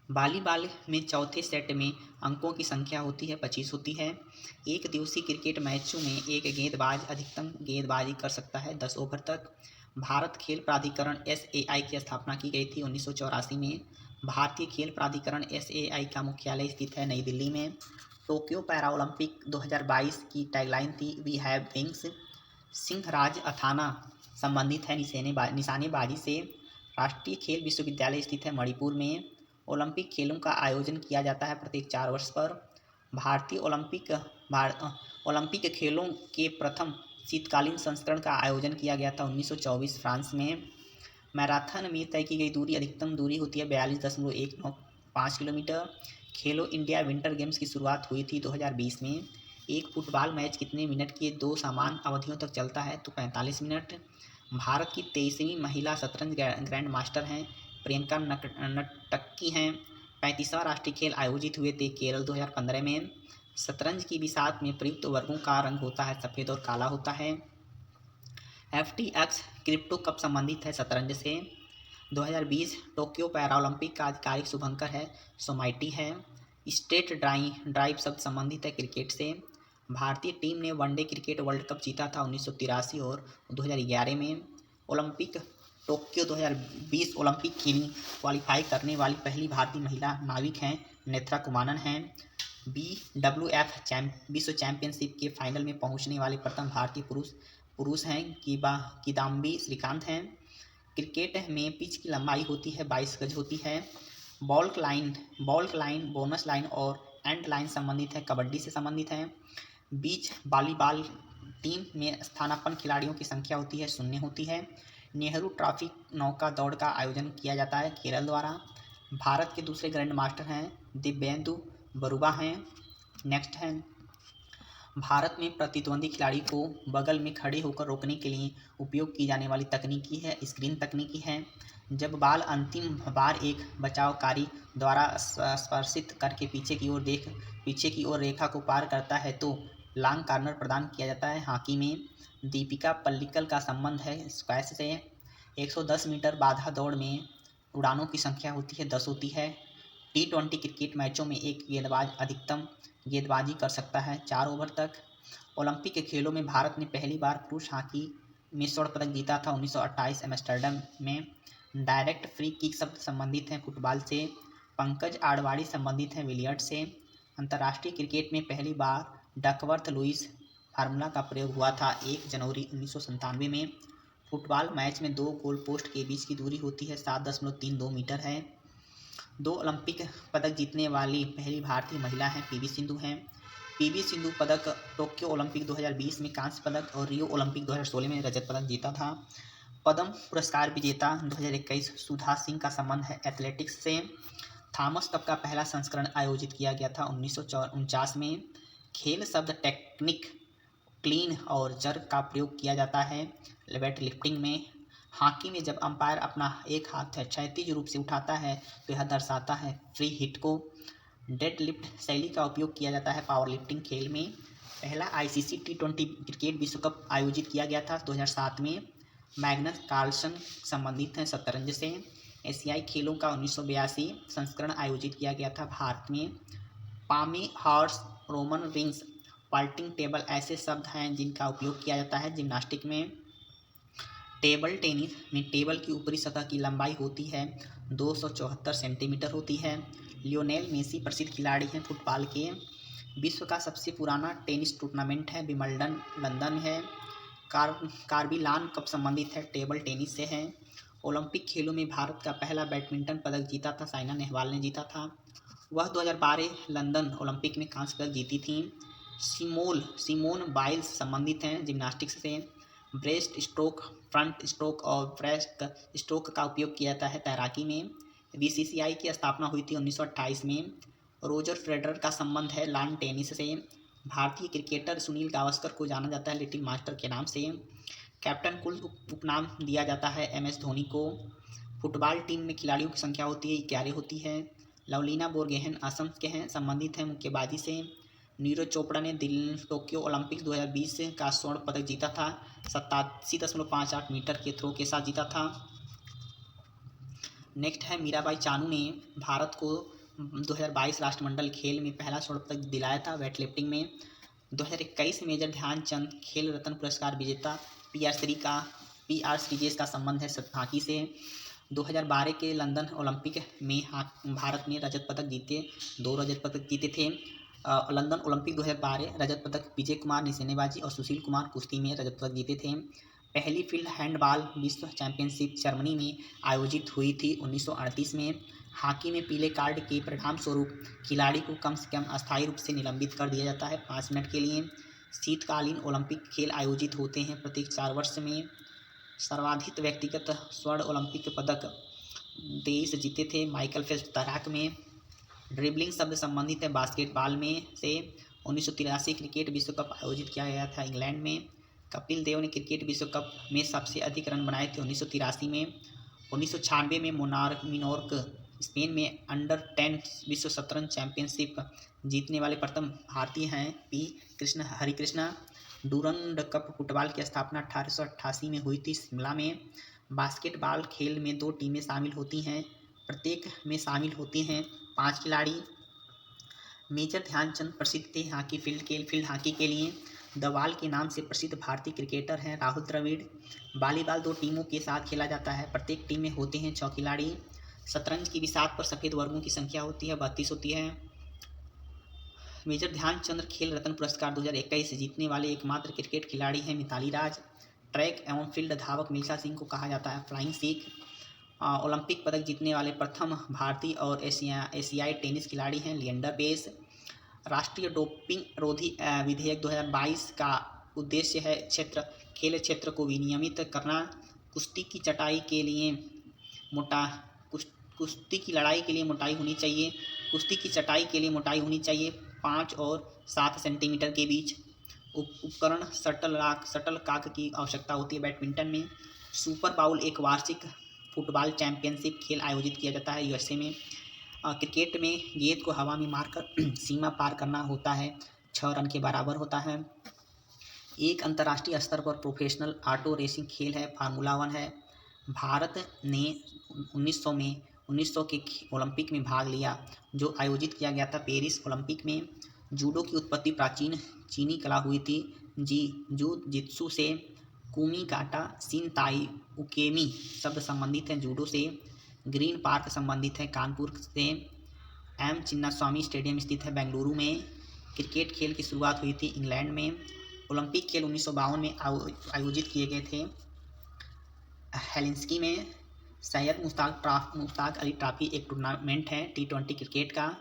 वॉलीबॉल में चौथे सेट में अंकों की संख्या होती है 25 होती है। एक दिवसीय क्रिकेट मैचों में एक गेंदबाज अधिकतम गेंदबाजी कर सकता है 10 ओवर तक। भारत खेल प्राधिकरण SAI की स्थापना की गई थी 1984 में। भारतीय खेल प्राधिकरण SAI का मुख्यालय स्थित है नई दिल्ली में। टोक्यो पैरालंपिक 2022 की टैगलाइन थी वी हैव विंग्स। सिंहराज अथाना संबंधित है निशानेबाजी से। राष्ट्रीय खेल विश्वविद्यालय स्थित है मणिपुर में। ओलंपिक खेलों का आयोजन किया जाता है प्रत्येक 4 वर्ष पर। भारतीय ओलंपिक खेलों के प्रथम शीतकालीन संस्करण का आयोजन किया गया था 1924 फ्रांस में। मैराथन में तय की गई दूरी अधिकतम दूरी होती है 42.195 किलोमीटर। खेलो इंडिया विंटर गेम्स की शुरुआत हुई थी 2020 में। एक फुटबॉल मैच कितने मिनट के 2 समान अवधियों तक चलता है तो 45 मिनट। भारत की 23वीं महिला शतरंज ग्रैंड मास्टर हैं प्रियंका नटक्की हैं। 35वां राष्ट्रीय खेल आयोजित हुए थे केरल 2015 में। शतरंज की बिसात में प्रयुक्त वर्गों का रंग होता है सफ़ेद और काला होता है। FTX क्रिप्टो कप संबंधित है शतरंज से। 2020 टोक्यो पैरालंपिक का आधिकारिक शुभंकर है सोमाइटी है। स्टेट ड्राइव शब्द संबंधित है क्रिकेट से। भारतीय टीम ने वनडे क्रिकेट वर्ल्ड कप जीता था 1983 और 2011 में। ओलंपिक टोक्यो 2020 ओलंपिक के लिए क्वालिफाई करने वाली पहली भारतीय महिला नाविक हैं नेत्रा कुमारन हैं। BWF विश्व चैंपियनशिप के फाइनल में पहुंचने वाले प्रथम भारतीय पुरुष हैं किदाम्बी श्रीकांत हैं। क्रिकेट में पिच की लंबाई होती है 22 गज होती है। बॉल्क लाइन, बोनस लाइन और एंड लाइन संबंधित है कबड्डी से संबंधित है। बीच वॉलीबॉल टीम में स्थानापन्न खिलाड़ियों की संख्या होती है 0 होती है। नेहरू ट्रॉफी नौका दौड़ का आयोजन किया जाता है केरल द्वारा। भारत के दूसरे ग्रैंड मास्टर हैं दिव्येंदु बरुआ हैं। नेक्स्ट है भारत में प्रतिद्वंदी खिलाड़ी को बगल में खड़े होकर रोकने के लिए उपयोग की जाने वाली तकनीकी है स्क्रीन तकनीकी है। जब बॉल अंतिम बार एक बचावकारी द्वारा स्पर्शित करके पीछे की ओर रेखा को पार करता है तो लॉन्ग कॉर्नर प्रदान किया जाता है। हॉकी में दीपिका पल्लिकल का संबंध है स्क्वैश से। 110 मीटर बाधा दौड़ में उड़ानों की संख्या होती है 10 होती है। T20 क्रिकेट मैचों में एक गेंदबाज अधिकतम गेंदबाजी कर सकता है 4 ओवर तक। ओलंपिक के खेलों में भारत ने पहली बार पुरुष हॉकी में स्वर्ण पदक जीता था 1928 एम्स्टर्डम में। डायरेक्ट फ्री किक शब्द संबंधित हैं फुटबॉल से। पंकज आडवाणी संबंधित हैं बिलियर्ड्स से। अंतर्राष्ट्रीय क्रिकेट में पहली बार डकवर्थ लुईस फार्मूला का प्रयोग हुआ था 1 जनवरी 1997 में। फुटबॉल मैच में 2 गोल पोस्ट के बीच की दूरी होती है 7.32 मीटर है। 2 ओलंपिक पदक जीतने वाली पहली भारतीय महिला हैं PV सिंधु हैं। पीवी सिंधु पदक टोक्यो ओलंपिक 2020 में कांस्य पदक और रियो ओलंपिक 2016 में रजत पदक जीता था। पद्म पुरस्कार विजेता 2021 सुधा सिंह का संबंध है एथलेटिक्स से। थॉमस कप का पहला संस्करण आयोजित किया गया था 1949 में। खेल शब्द टेक्निक, क्लीन और जर्क का प्रयोग किया जाता है वेट लिफ्टिंग में। हॉकी में जब अंपायर अपना एक हाथ क्षैतिज रूप से उठाता है तो यह दर्शाता है फ्री हिट को। डेड लिफ्ट शैली का उपयोग किया जाता है पावर लिफ्टिंग खेल में। पहला आईसीसी T20 क्रिकेट विश्व कप आयोजित किया गया था 2007 में। मैग्नस कार्लसन संबंधित हैं शतरंज से। एशियाई खेलों का 1982 संस्करण आयोजित किया गया था भारत में। पामी हॉर्स, रोमन रिंग्स, पॉल्टिंग टेबल ऐसे शब्द हैं जिनका उपयोग किया जाता है जिम्नास्टिक में। टेबल टेनिस में टेबल की ऊपरी सतह की लंबाई होती है 274 सेंटीमीटर होती है। लियोनेल मेसी प्रसिद्ध खिलाड़ी हैं फुटबॉल के। विश्व का सबसे पुराना टेनिस टूर्नामेंट है विंबलडन, लंदन है। कार्बिलान कप संबंधित है टेबल टेनिस से है। ओलंपिक खेलों में भारत का पहला बैडमिंटन पदक जीता था साइना नेहवाल ने जीता था। वह 2012 लंदन ओलंपिक में कांस्य पदक जीती थी। सिमोन बाइल्स संबंधित हैं जिम्नास्टिक्स से। ब्रेस्ट स्ट्रोक, फ्रंट स्ट्रोक और ब्रेस्ट स्ट्रोक का उपयोग किया जाता है तैराकी में। बीसीसीआई की स्थापना हुई थी 1928 में। रोजर फेडरर का संबंध है लॉन टेनिस से। भारतीय क्रिकेटर सुनील गावस्कर को जाना जाता है लिटिल मास्टर के नाम से। कैप्टन कुल उपनाम दिया जाता है MS धोनी को। फुटबॉल टीम में खिलाड़ियों की संख्या होती है 11 होती है। लवलीना बोरगोहेन असम के हैं, संबंधित हैं मुक्केबाजी से। नीरज चोपड़ा ने टोक्यो ओलंपिक 2020 का स्वर्ण पदक जीता था 87.58 मीटर के थ्रो के साथ जीता था। नेक्स्ट है मीराबाई चानू ने भारत को 2022 राष्ट्रमंडल खेल में पहला स्वर्ण पदक दिलाया था वेट लिफ्टिंग में। 2021 में मेजर ध्यानचंद खेल रत्न पुरस्कार विजेता PR श्रीजेश का संबंध है हॉकी से। 2012 के लंदन ओलंपिक में भारत ने रजत पदक जीते, 2 रजत पदक जीते थे। लंदन ओलंपिक 2012 रजत पदक विजय कुमार निशानेबाजी और सुशील कुमार कुश्ती में रजत पदक जीते थे। पहली फील्ड हैंडबॉल विश्व चैंपियनशिप जर्मनी में आयोजित हुई थी 1938 में। हॉकी में पीले कार्ड के परिणाम स्वरूप खिलाड़ी को कम से कम अस्थायी रूप से निलंबित कर दिया जाता है 5 मिनट के लिए। शीतकालीन ओलंपिक खेल आयोजित होते हैं प्रत्येक 4 वर्ष में। सर्वाधिक व्यक्तिगत स्वर्ण ओलंपिक पदक 23 जीते थे माइकल फेल्प्स तैराक में। ड्रिबलिंग शब्द संबंधित है बास्केटबॉल में से। 1983 क्रिकेट विश्व कप आयोजित किया गया था इंग्लैंड में। कपिल देव ने क्रिकेट विश्व कप में सबसे अधिक रन बनाए थे 1983 में। 1996 में मिनोर्क स्पेन में अंडर-10 विश्व शतरंज चैंपियनशिप जीतने वाले प्रथम भारतीय हैं P Harikrishna. Durand cup football की स्थापना 1888 में हुई थी शिमला में। बास्केटबॉल खेल में 2 टीमें शामिल होती हैं, प्रत्येक में शामिल होते हैं 5 खिलाड़ी। मेजर ध्यानचंद प्रसिद्ध थे फील्ड हॉकी के लिए। द वॉल के नाम से प्रसिद्ध भारतीय क्रिकेटर हैं राहुल द्रविड़। वॉलीबॉल 2 टीमों के साथ खेला जाता है, प्रत्येक टीम में होते हैं 6 खिलाड़ी। शतरंज की विसात पर सफ़ेद वर्गों की संख्या होती है 32 होती है। मेजर ध्यानचंद खेल रत्न पुरस्कार 2021 जीतने वाले एकमात्र क्रिकेट खिलाड़ी हैं मिताली राज। ट्रैक एवं फील्ड धावक मिल्खा सिंह को कहा जाता है फ्लाइंग सिख। ओलंपिक पदक जीतने वाले प्रथम भारतीय और एशियाई टेनिस खिलाड़ी हैं लिएंडर पेस। राष्ट्रीय डोपिंग रोधी विधेयक 2022 का उद्देश्य है खेल क्षेत्र को विनियमित करना। कुश्ती की लड़ाई के लिए मोटाई होनी चाहिए। कुश्ती की चटाई के लिए मोटाई होनी चाहिए 5 और 7 सेंटीमीटर के बीच। उपकरण शटल कॉक की आवश्यकता होती है बैडमिंटन में। सुपर बाउल एक वार्षिक फुटबॉल चैंपियनशिप खेल आयोजित किया जाता है USA में। क्रिकेट में गेंद को हवा में मारकर सीमा पार करना होता है 6 रन के बराबर होता है। एक अंतर्राष्ट्रीय स्तर पर प्रोफेशनल ऑटो रेसिंग खेल है फार्मूला 1 है। भारत ने 1900 के ओलंपिक में भाग लिया जो आयोजित किया गया था पेरिस ओलंपिक में। जूडो की उत्पत्ति प्राचीन चीनी कला हुई थी जित्सु से। कुमी काटा, शिन ताई, उकेमी शब्द संबंधित हैं जूडो से। ग्रीन पार्क संबंधित है कानपुर से। M चिन्नास्वामी स्टेडियम स्थित है बेंगलुरु में। क्रिकेट खेल की शुरुआत हुई थी इंग्लैंड में। ओलंपिक खेल 1952 में आयोजित किए गए थे हेलसिंकी में। सैयद मुश्ताक अली ट्रॉफी एक टूर्नामेंट है T20 क्रिकेट का।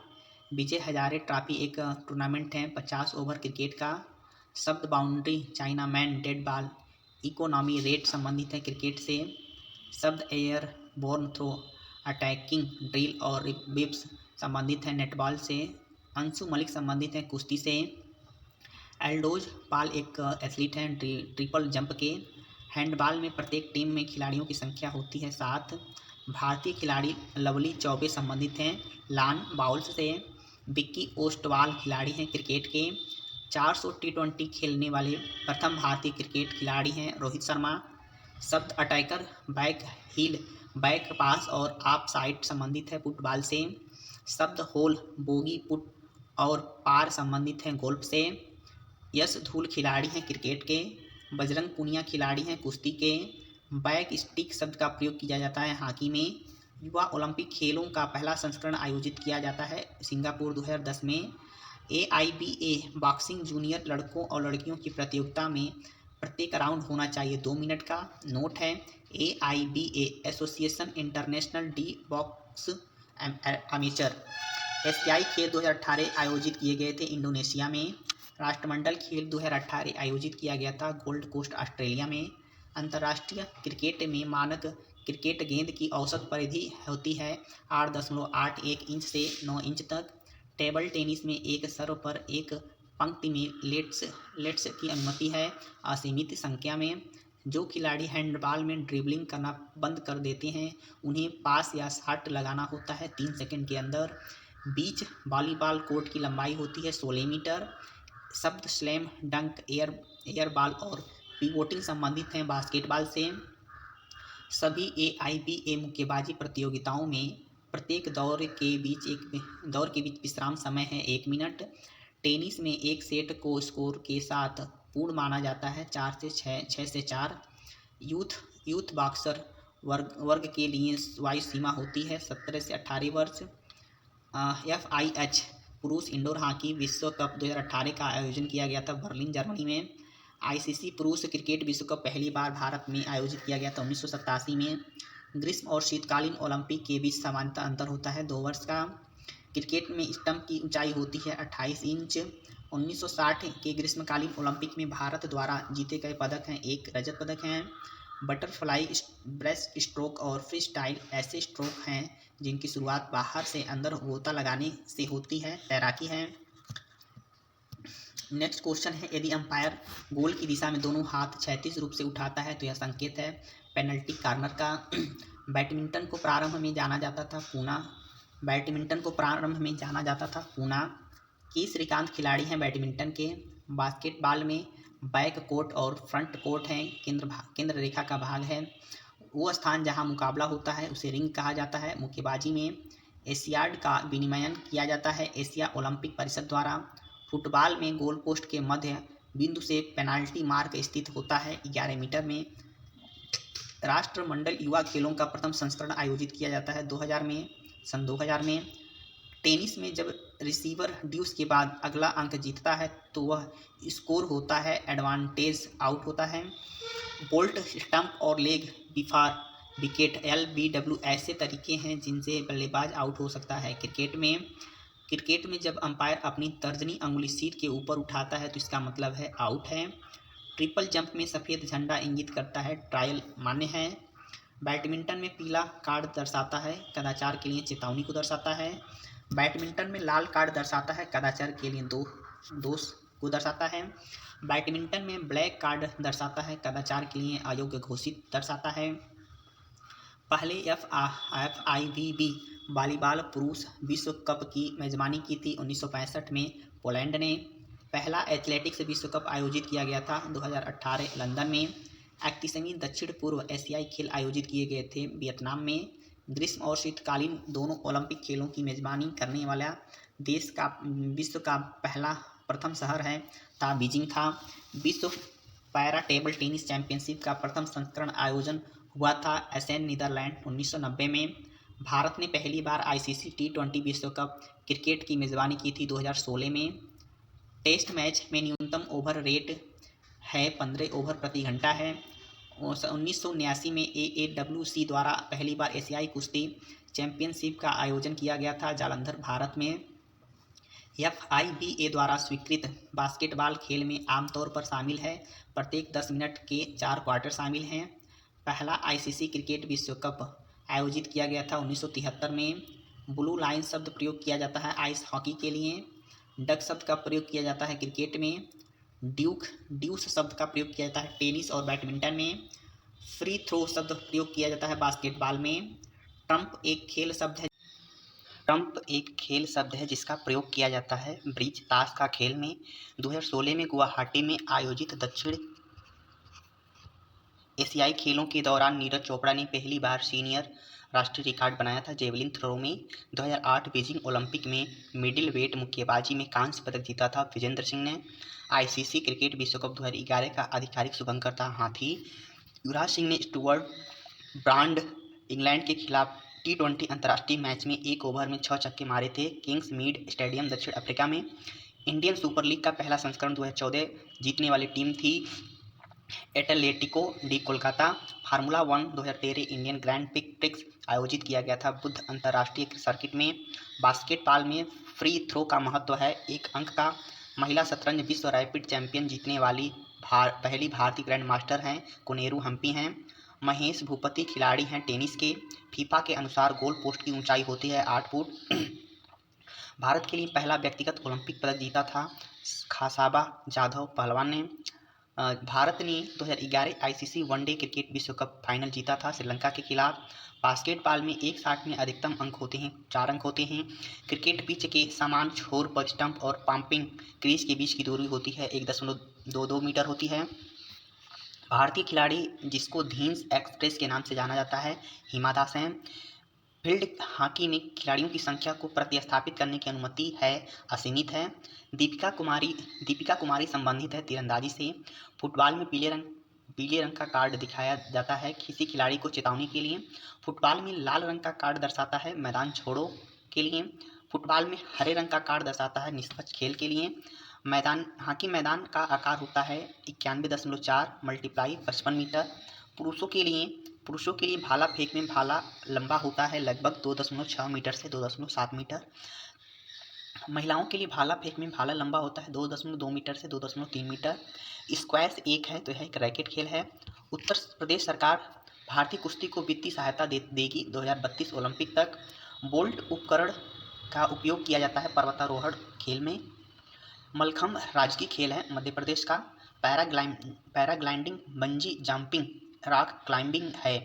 विजय हजारे ट्रॉफी एक टूर्नामेंट है 50 ओवर क्रिकेट का। शब्द boundary, chinaman, dead ball, economy rate संबंधित है क्रिकेट से। शब्द airborne throw, attacking drill और विप्स संबंधित है नेटबॉल से। अंशु मलिक संबंधित है कुश्ती से। एल्डोज पाल एक एथलीट हैं ट्रिपल जंप के। हैंडबॉल में प्रत्येक टीम में खिलाड़ियों की संख्या होती है 7। भारतीय खिलाड़ी लवली चौबे संबंधित हैं लॉन बाउल्स से। विक्की ओस्टवाल खिलाड़ी हैं क्रिकेट के। 400 टी20 खेलने वाले प्रथम भारतीय क्रिकेट खिलाड़ी हैं रोहित शर्मा। शब्द attacker, back heel, back pass और ऑफ साइड संबंधित है फुटबॉल से। शब्द होल, बोगी, पुट और पार संबंधित हैं गोल्फ से। यश धूल खिलाड़ी हैं क्रिकेट के। बजरंग पुनिया खिलाड़ी हैं कुश्ती के। बैक स्टिक शब्द का प्रयोग किया जाता है हॉकी में। युवा ओलंपिक खेलों का पहला संस्करण आयोजित किया जाता है सिंगापुर 2010 में। AIBA बॉक्सिंग जूनियर लड़कों और लड़कियों की प्रतियोगिता में प्रत्येक राउंड होना चाहिए 2 मिनट का। नोट है AIBA association international D box amateur. एशियाई खेल 2018 आयोजित किए गए थे इंडोनेशिया में। राष्ट्रमंडल खेल 2018 आयोजित किया गया था गोल्ड कोस्ट ऑस्ट्रेलिया में। अंतर्राष्ट्रीय क्रिकेट में मानक क्रिकेट गेंद की औसत परिधि होती है 8.81 इंच से 9 इंच तक। टेबल टेनिस में एक सर्व पर एक पंक्ति में लेट्स की अनुमति है असीमित संख्या में। जो खिलाड़ी हैंडबॉल में ड्रिबलिंग करना बंद कर देते हैं उन्हें पास या शॉट लगाना होता है 3 सेकंड के अंदर। बीच वॉलीबॉल कोर्ट की लंबाई होती है 16 मीटर। शब्द स्लैम डंक, एयर बॉल और पिवोटिंग संबंधित हैं बास्केटबॉल से। सभी AIBA मुक्केबाजी प्रतियोगिताओं में प्रत्येक दौर के बीच विश्राम समय है 1 मिनट। टेनिस में एक सेट को स्कोर के साथ पूर्ण माना जाता है 4 से 6 से 4। यूथ बॉक्सर वर्ग के लिए वायु सीमा होती है 17 से 18 वर्ष। FIH पुरुष इंडोर हॉकी विश्व कप 2018 का आयोजन किया गया था बर्लिन जर्मनी में। ICC पुरुष क्रिकेट विश्व कप पहली बार भारत में आयोजित किया गया था 1987 में। ग्रीष्म और शीतकालीन ओलंपिक के बीच समानता अंतर होता है 2 वर्ष का। क्रिकेट में स्टंप की ऊंचाई होती है 28 इंच। 1960 के ग्रीष्मकालीन ओलंपिक में भारत द्वारा जीते गए पदक हैं 1 रजत पदक हैं। बटरफ्लाई, ब्रेस्ट स्ट्रोक और फ्री स्टाइल ऐसे स्ट्रोक हैं जिनकी शुरुआत बाहर से अंदर गोता लगाने से होती है, तैराकी है। नेक्स्ट क्वेश्चन है, यदि अंपायर गोल की दिशा में दोनों हाथ क्षैतिज रूप से उठाता है तो यह संकेत है पेनल्टी कॉर्नर का। बैडमिंटन को प्रारंभ में जाना जाता था पूना। के श्रीकांत खिलाड़ी हैं बैडमिंटन के। बास्केटबॉल में बैक कोर्ट और फ्रंट कोर्ट हैं, केंद्र रेखा का भाग है। वो स्थान जहां मुकाबला होता है उसे रिंग कहा जाता है। मुक्केबाजी में एशियाड का विनियमन किया जाता है एशिया ओलंपिक परिषद द्वारा। फुटबॉल में गोल पोस्ट के मध्य बिंदु से पेनाल्टी मार्क स्थित होता है 11 मीटर में। राष्ट्रमंडल युवा खेलों का प्रथम संस्करण आयोजित किया जाता है सन 2000 में। टेनिस में जब रिसीवर ड्यूस के बाद अगला अंक जीतता है तो वह स्कोर होता है एडवांटेज, आउट होता है। बोल्ट, स्टंप और लेग बिफोर विकेट LBW ऐसे तरीके हैं जिनसे बल्लेबाज आउट हो सकता है। क्रिकेट में जब अंपायर अपनी तर्जनी अंगुली सीट के ऊपर उठाता है तो इसका मतलब है आउट है। ट्रिपल जंप में सफ़ेद झंडा इंगित करता है ट्रायल मान्य है। बैडमिंटन में पीला कार्ड दर्शाता है कदाचार के लिए चेतावनी को दर्शाता है। बैडमिंटन में लाल कार्ड दर्शाता है कदाचार के लिए दोष को दर्शाता है। बैडमिंटन में ब्लैक कार्ड दर्शाता है कदाचार के लिए अयोग्य घोषित दर्शाता है। पहले FIVB वॉलीबॉल पुरुष विश्व कप की मेजबानी की थी 1965 में पोलैंड ने। पहला एथलेटिक्स विश्व कप आयोजित किया गया था 2018 लंदन में। 31वीं दक्षिण पूर्व एशियाई खेल आयोजित किए गए थे वियतनाम में। ग्रीष्म और शीतकालीन दोनों ओलंपिक खेलों की मेजबानी करने वाला देश का विश्व का प्रथम शहर था बीजिंग था। विश्व पैरा टेबल टेनिस चैंपियनशिप का प्रथम संस्करण आयोजन हुआ था एसेन, नीदरलैंड 1990 में। भारत ने पहली बार ICC T20 विश्व कप क्रिकेट की मेज़बानी की थी 2016 में। टेस्ट मैच में न्यूनतम ओवर रेट है 15 ओवर प्रति घंटा है। 1979 में AAWC द्वारा पहली बार एशियाई कुश्ती चैंपियनशिप का आयोजन किया गया था जालंधर, भारत में। FIBA द्वारा स्वीकृत बास्केटबॉल खेल में आमतौर पर शामिल है। प्रत्येक 10 मिनट के 4 क्वार्टर शामिल हैं। पहला ICC क्रिकेट विश्व कप आयोजित किया गया था 1973 में। ब्लू लाइन शब्द प्रयोग किया जाता है आइस हॉकी के लिए। डक शब्द का प्रयोग किया जाता है क्रिकेट में। ड्यूस शब्द का प्रयोग किया जाता है टेनिस और बैडमिंटन में। फ्री थ्रो शब्द प्रयोग किया जाता है बास्केटबॉल में। ट्रम्प एक खेल शब्द है जिसका प्रयोग किया जाता है ब्रिज ताश का खेल में। 2016 में गुवाहाटी में आयोजित दक्षिण एशियाई खेलों के दौरान नीरज चोपड़ा ने पहली बार सीनियर राष्ट्रीय रिकॉर्ड बनाया था जेवलिन थ्रो में। 2008 बीजिंग ओलंपिक में मिडिल वेट मुक्केबाजी में कांस्य पदक जीता था विजेंद्र सिंह ने। ICC क्रिकेट विश्व कप 2011 का आधिकारिक शुभंकर्ता हाथी युवराज सिंह ने स्टुअर्ट ब्रांड इंग्लैंड के खिलाफ T20 अंतर्राष्ट्रीय मैच में 1 ओवर में 6 छक्के मारे थे किंग्स मीड स्टेडियम दक्षिण अफ्रीका में। इंडियन सुपर लीग का पहला संस्करण 2014 जीतने वाली टीम थी Atletico D Kolkata. Formula 1 2013 Indian grand prix आयोजित किया गया था बुध अंतर्राष्ट्रीय सर्किट में। बास्केटबॉल में फ्री थ्रो का महत्व है 1 अंक का। महिला शतरंज विश्व रैपिड चैंपियन जीतने वाली पहली भारतीय ग्रैंड मास्टर हैं कोनेरू हम्पी हैं। महेश भूपति खिलाड़ी हैं टेनिस के। फीफा के अनुसार गोल पोस्ट की ऊंचाई होती है 8 फुट। भारत के लिए पहला व्यक्तिगत ओलंपिक पदक जीता था खासाबा जाधव पहलवान ने। भारत ने 2011 ICC वनडे क्रिकेट विश्व कप फाइनल जीता था श्रीलंका के खिलाफ। बास्केटबॉल में एक शॉट में अधिकतम अंक होते हैं 4 अंक होते हैं। क्रिकेट पिच के समान छोर पर स्टंप और पंपिंग क्रीज के बीच की दूरी होती है 1.22 मीटर होती है। भारतीय खिलाड़ी जिसको धीन्स एक्सप्रेस के नाम से जाना जाता है हिमा दास हैं। फील्ड हॉकी में खिलाड़ियों की संख्या को प्रतिस्थापित करने की अनुमति है असीमित है। दीपिका कुमारी संबंधित है तीरंदाजी से। फुटबॉल में पीले रंग का कार्ड दिखाया जाता है किसी खिलाड़ी को चेतावनी के लिए। फुटबॉल में लाल रंग का कार्ड दर्शाता है मैदान छोड़ो के लिए। फुटबॉल में हरे रंग का कार्ड दर्शाता है निष्पक्ष खेल के लिए। हॉकी मैदान का आकार होता है 91.4 × 55 मीटर। पुरुषों के लिए भाला फेंक में भाला लंबा होता है लगभग 2.6 मीटर से 2.7 मीटर। महिलाओं के लिए भाला फेंक में भाला लंबा होता है 2.2 मीटर से 2.3 मीटर। स्क्वैश एक है तो यह एक रैकेट खेल है। उत्तर प्रदेश सरकार भारतीय कुश्ती को वित्तीय सहायता देगी 2032 ओलंपिक तक। बोल्ट उपकरण का उपयोग किया जाता है पर्वतारोहण खेल में। मलखम्ब राजकीय खेल है मध्य प्रदेश का। Paragliding bungee jumping rock climbing है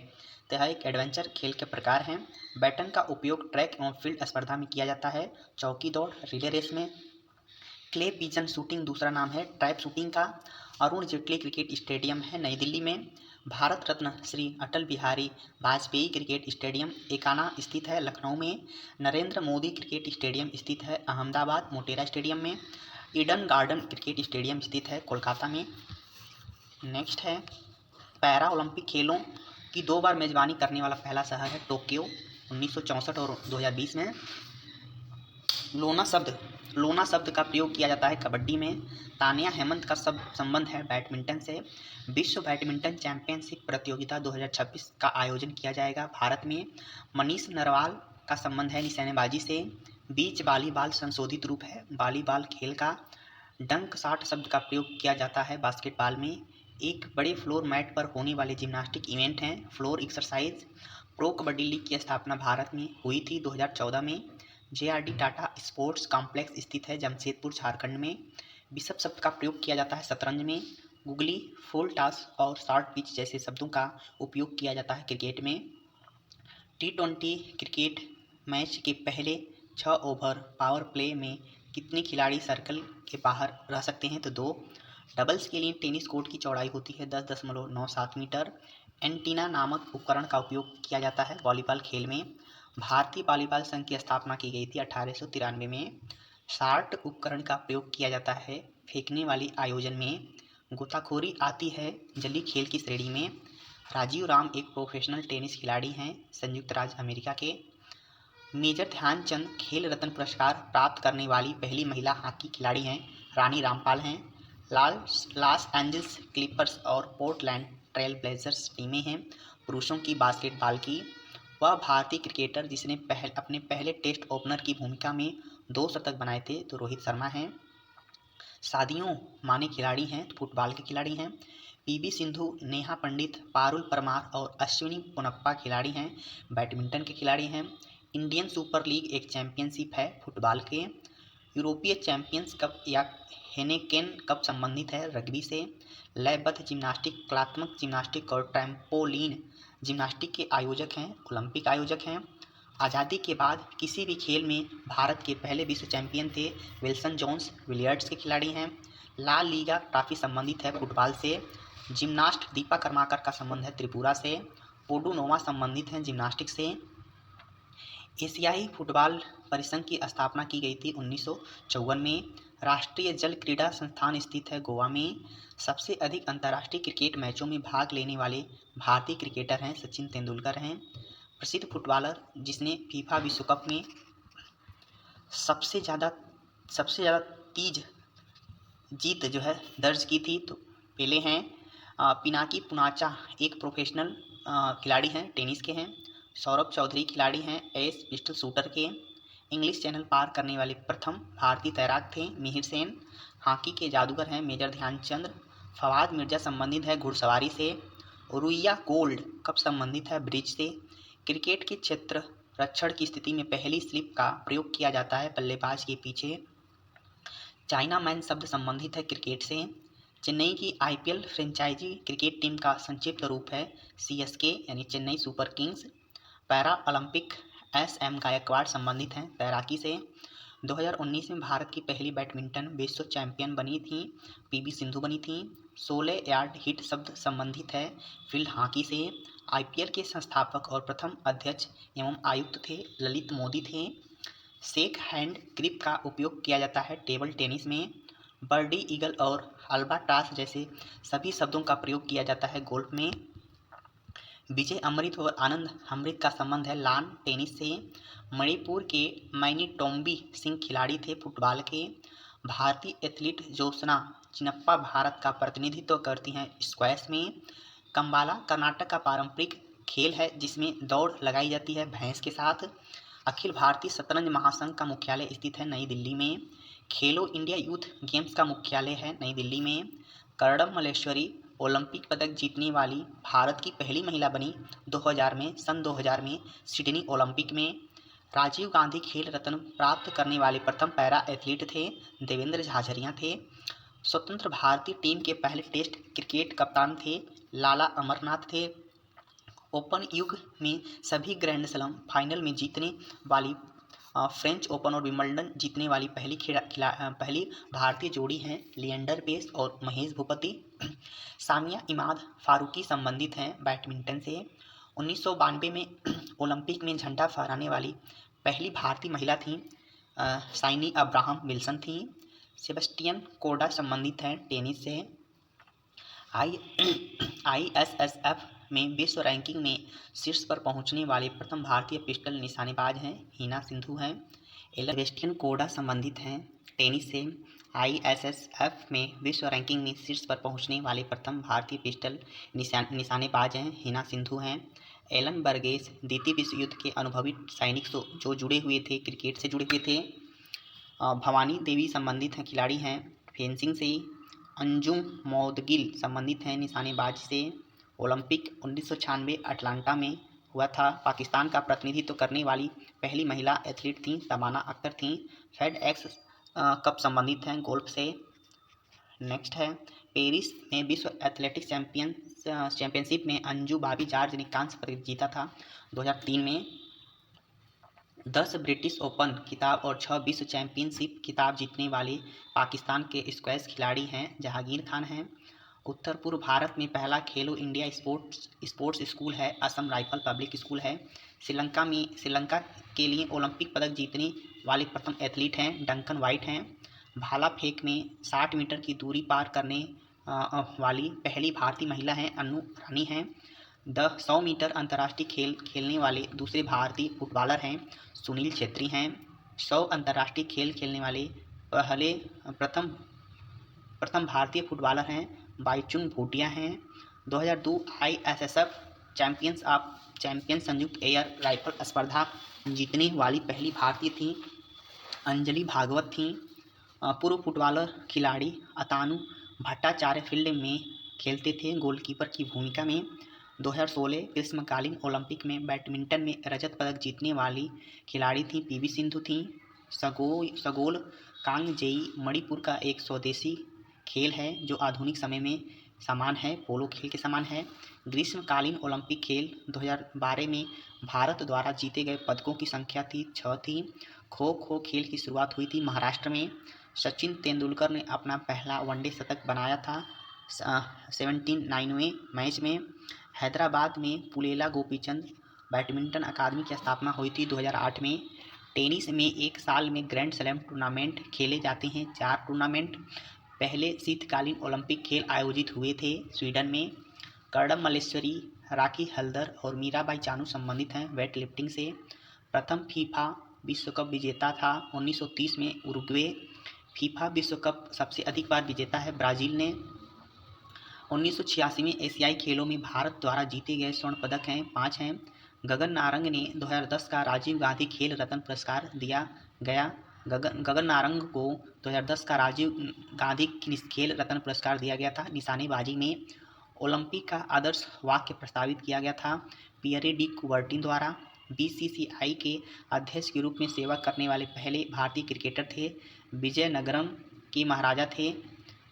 तो यह एक एडवेंचर खेल के प्रकार हैं। बैटन का उपयोग ट्रैक एवं फील्ड स्पर्धा में किया जाता है चौकी दौड़ रिले रेस में। क्ले पिजन शूटिंग दूसरा नाम है ट्रैप शूटिंग का। अरुण जेटली क्रिकेट स्टेडियम है नई दिल्ली में। भारत रत्न श्री अटल बिहारी वाजपेयी क्रिकेट स्टेडियम एकाना स्थित है लखनऊ में। नरेंद्र मोदी क्रिकेट स्टेडियम स्थित है अहमदाबाद मोटेरा स्टेडियम में। ईडन गार्डन क्रिकेट स्टेडियम स्थित है कोलकाता में। नेक्स्ट है पैरा ओलंपिक खेलों की 2 बार मेजबानी करने वाला पहला शहर है टोक्यो 1964 और 2020 में। लोना शब्द का प्रयोग किया जाता है कबड्डी में। तानिया हेमंत का संबंध है बैडमिंटन से। विश्व बैडमिंटन चैंपियनशिप प्रतियोगिता 2026 का आयोजन किया जाएगा भारत में। मनीष नरवाल का संबंध है निशानेबाजी से। बीच वॉलीबॉल संशोधित रूप है वॉलीबॉल खेल का। डंक शॉट शब्द का प्रयोग किया जाता है बास्केटबॉल में। एक बड़े फ्लोर मैट पर होने वाले जिम्नास्टिक इवेंट हैं floor exercise. Pro kabaddi league की स्थापना भारत में हुई थी 2014 में। JRD टाटा स्पोर्ट्स कॉम्प्लेक्स स्थित है जमशेदपुर झारखंड में। बिशप शब्द का प्रयोग किया जाता है शतरंज में। गुगली फुल टॉस और शॉर्ट पिच जैसे शब्दों का उपयोग किया जाता है क्रिकेट में। T20 क्रिकेट मैच के पहले 6 ओवर पावर प्ले में कितने खिलाड़ी सर्कल के बाहर रह सकते हैं तो 2। डबल्स के लिए टेनिस कोर्ट की चौड़ाई होती है 10.97 मीटर। एंटीना नामक उपकरण का उपयोग किया जाता है वॉलीबॉल खेल में। भारतीय वॉलीबॉल संघ की स्थापना की गई थी 1893 में। शार्ट उपकरण का प्रयोग किया जाता है फेंकने वाली आयोजन में। गोताखोरी आती है जलीय खेल की श्रेणी में। राजीव राम एक प्रोफेशनल टेनिस खिलाड़ी हैं संयुक्त राज्य अमेरिका के। मेजर ध्यानचंद खेल रत्न पुरस्कार प्राप्त करने वाली पहली महिला हॉकी खिलाड़ी हैं रानी रामपाल हैं। लॉस एंजल्स क्लिपर्स और पोर्टलैंड ट्रेल ब्लेजर्स टीमें हैं पुरुषों की बास्केटबॉल की। वह भारतीय क्रिकेटर जिसने अपने पहले टेस्ट ओपनर की भूमिका में 2 शतक बनाए थे तो रोहित शर्मा हैं। शादियों माने खिलाड़ी हैं तो फुटबॉल के खिलाड़ी हैं। पीवी सिंधु, नेहा पंडित, पारुल परमार और अश्विनी पोनप्पा खिलाड़ी हैं, बैडमिंटन के खिलाड़ी हैं। इंडियन सुपर लीग एक चैंपियनशिप है फुटबॉल के। यूरोपीय चैंपियंस कप या हेनेकेन कप संबंधित है रग्बी से। लयबद्ध जिम्नास्टिक, कलात्मक जिम्नास्टिक और ट्रैम्पोलिन जिम्नास्टिक के आयोजक हैं, ओलंपिक आयोजक हैं। आज़ादी के बाद किसी भी खेल में भारत के पहले विश्व चैंपियन थे विल्सन जोन्स, विलियर्ड्स के खिलाड़ी हैं। ला लीगा काफ़ी संबंधित है फुटबॉल से। जिम्नास्ट दीपा कर्माकर का संबंध है त्रिपुरा से। पोडुनोवा संबंधित हैं जिम्नास्टिक से। एशियाई फुटबॉल परिसंघ की स्थापना की गई थी 1954 में। राष्ट्रीय जल क्रीड़ा संस्थान स्थित है गोवा में। सबसे अधिक अंतर्राष्ट्रीय क्रिकेट मैचों में भाग लेने वाले भारतीय क्रिकेटर हैं सचिन तेंदुलकर हैं। प्रसिद्ध फुटबॉलर जिसने फीफा विश्व कप में सबसे ज़्यादा तीज जीत जो है दर्ज की थी तो पेले हैं। पिनाकी पुनाचा एक प्रोफेशनल खिलाड़ी हैं, टेनिस के हैं। सौरभ चौधरी खिलाड़ी हैं एस पिस्टल शूटर के। इंग्लिश चैनल पार करने वाले प्रथम भारतीय तैराक थे मिहिर सेन। हॉकी के जादूगर हैं मेजर ध्यानचंद। फवाद मिर्जा संबंधित है घुड़सवारी से। रुइया गोल्ड कब संबंधित है ब्रिज से। क्रिकेट के क्षेत्र रक्षण की स्थिति में पहली स्लिप का प्रयोग किया जाता है बल्लेबाज के पीछे। चाइना मैन शब्द संबंधित है क्रिकेट से। चेन्नई की आईपीएल फ्रेंचाइजी क्रिकेट टीम का संक्षिप्त रूप है सीएसके यानी Chennai super kings. Para olympic SM Gaikwad संबंधित हैं तैराकी से। 2019 में भारत की पहली बैडमिंटन विश्व चैंपियन बनी थी पीवी सिंधु बनी थी। 16 यार्ड हिट शब्द संबंधित है फील्ड हॉकी से। आईपीएल के संस्थापक और प्रथम अध्यक्ष एवं आयुक्त थे ललित मोदी थे। शेक हैंड ग्रिप का उपयोग किया जाता है टेबल टेनिस में। बर्डी ईगल और अल्बाट्रास जैसे सभी शब्दों का प्रयोग किया जाता है गोल्फ में। विजय अमृत और आनंद अमृत का संबंध है लान टेनिस से। मणिपुर के मैनीटोम्बी सिंह खिलाड़ी थे फुटबॉल के। भारतीय एथलीट जोत्सना चिनप्पा भारत का प्रतिनिधित्व करती हैं स्क्वैश में। कंबाला कर्नाटक का पारंपरिक खेल है जिसमें दौड़ लगाई जाती है भैंस के साथ। अखिल भारतीय शतरंज महासंघ का मुख्यालय स्थित है नई दिल्ली में। खेलो इंडिया यूथ गेम्स का मुख्यालय है नई दिल्ली में। कर्णम मल्लेश्वरी ओलंपिक पदक जीतने वाली भारत की पहली महिला बनी 2000 में। सन 2000 में सिडनी ओलंपिक में। राजीव गांधी खेल रत्न प्राप्त करने वाले प्रथम पैरा एथलीट थे देवेंद्र झाझरिया थे। स्वतंत्र भारतीय टीम के पहले टेस्ट क्रिकेट कप्तान थे लाला अमरनाथ थे। ओपन युग में सभी ग्रैंड स्लैम फाइनल में जीतने वाली फ्रेंच ओपन और विंबलडन जीतने वाली पहली भारतीय जोड़ी हैं लिएंडर पेस और महेश भूपति। सानिया इमाद फारूकी संबंधित हैं बैडमिंटन से। 1992 में ओलंपिक में झंडा फहराने वाली पहली भारतीय महिला थी साइनी अब्राहम विल्सन थी। सेबेस्टियन कोडा संबंधित हैं टेनिस से। ISSF में विश्व रैंकिंग में शीर्ष पर पहुंचने वाले प्रथम भारतीय पिस्टल निशानेबाज हैं हिना सिंधु हैं। सेबेस्टियन कोडा संबंधित हैं टेनिस से। ISSF में विश्व रैंकिंग में शीर्ष पर पहुंचने वाले प्रथम भारतीय पिस्टल निशानेबाज हैं हिना सिंधु हैं। एलन बर्गेस द्वितीय विश्व युद्ध के अनुभवी सैनिक जो जुड़े हुए थे क्रिकेट से जुड़े हुए थे। भवानी देवी संबंधित हैं खिलाड़ी हैं फेंसिंग से। अंजुम मौदगिल संबंधित हैं निशानेबाज से। ओलंपिक 1996 अटलांटा में हुआ था। पाकिस्तान का प्रतिनिधित्व करने वाली पहली महिला एथलीट थीं तबाना अख्तर थीं। फेड एक्स कप संबंधित हैं गोल्फ से। नेक्स्ट है पेरिस में विश्व एथलेटिक्स चैंपियनशिप में अंजू बाबी जॉर्ज ने कांस्य पदक जीता था 2003 में। 10 ब्रिटिश ओपन खिताब और 6 विश्व चैंपियनशिप खिताब जीतने वाले पाकिस्तान के स्क्वैश खिलाड़ी हैं जहांगीर खान हैं। उत्तर पूर्व भारत में पहला खेलो इंडिया स्पोर्ट्स स्कूल है असम राइफल पब्लिक स्कूल है। श्रीलंका के लिए ओलंपिक पदक जीतने वाले प्रथम एथलीट हैं डंकन वाइट हैं। भाला फेंक में 60 मीटर की दूरी पार करने वाली पहली भारतीय महिला हैं अनु रानी हैं। 100 मीटर अंतर्राष्ट्रीय खेल खेलने वाले दूसरे भारतीय फुटबॉलर हैं सुनील छेत्री हैं। 100 अंतर्राष्ट्रीय खेल खेलने वाले प्रथम भारतीय फुटबॉलर हैं बाईचुंग भूटिया हैं। 2002 ISSF चैंपियन संयुक्त एयर राइफल स्पर्धा जीतने वाली पहली भारतीय थी अंजलि भागवत थी। पूर्व फुटबॉलर खिलाड़ी अतानु भट्टाचार्य फील्ड में खेलते थे गोलकीपर की भूमिका में। 2016 ग्रीष्मकालीन ओलंपिक में बैडमिंटन में रजत पदक जीतने वाली खिलाड़ी थी पीवी सिंधु थी। सगोल कांगजेई मणिपुर का एक स्वदेशी खेल है जो आधुनिक समय में समान है, पोलो खेल के समान है। ग्रीष्मकालीन ओलंपिक खेल 2012 में भारत द्वारा जीते गए पदकों की संख्या थी 6 थी। खो खो खेल की शुरुआत हुई थी महाराष्ट्र में। सचिन तेंदुलकर ने अपना पहला वनडे शतक बनाया था 79वें मैच में। हैदराबाद में पुलेला गोपीचंद बैडमिंटन अकादमी की स्थापना हुई थी 2008 में। टेनिस में एक साल में ग्रैंड स्लैम टूर्नामेंट खेले जाते हैं 4 टूर्नामेंट। पहले शीतकालीन ओलंपिक खेल आयोजित हुए थे स्वीडन में। कर्डम मल्लेश्वरी, राखी हल्दर और मीराबाई चानू संबंधित हैं वेट लिफ्टिंग से। प्रथम फीफा विश्व कप विजेता था 1930 में उरुग्वे। फीफा विश्व कप सबसे अधिक बार विजेता है ब्राज़ील ने। 1986 में एशियाई खेलों में भारत द्वारा जीते गए स्वर्ण पदक हैं 5 हैं। गगन नारंग ने 2010 का राजीव गांधी खेल रत्न पुरस्कार दिया गया। गगन नारंग को 2010 का राजीव गांधी खेल रत्न पुरस्कार दिया गया था निशानेबाजी में। ओलंपिक का आदर्श वाक्य प्रस्तावित किया गया था पियरे डी कुबर्टिन द्वारा। बीसीसीआई के अध्यक्ष के रूप में सेवा करने वाले पहले भारतीय क्रिकेटर थे। विजयनगरम के महाराजा थे।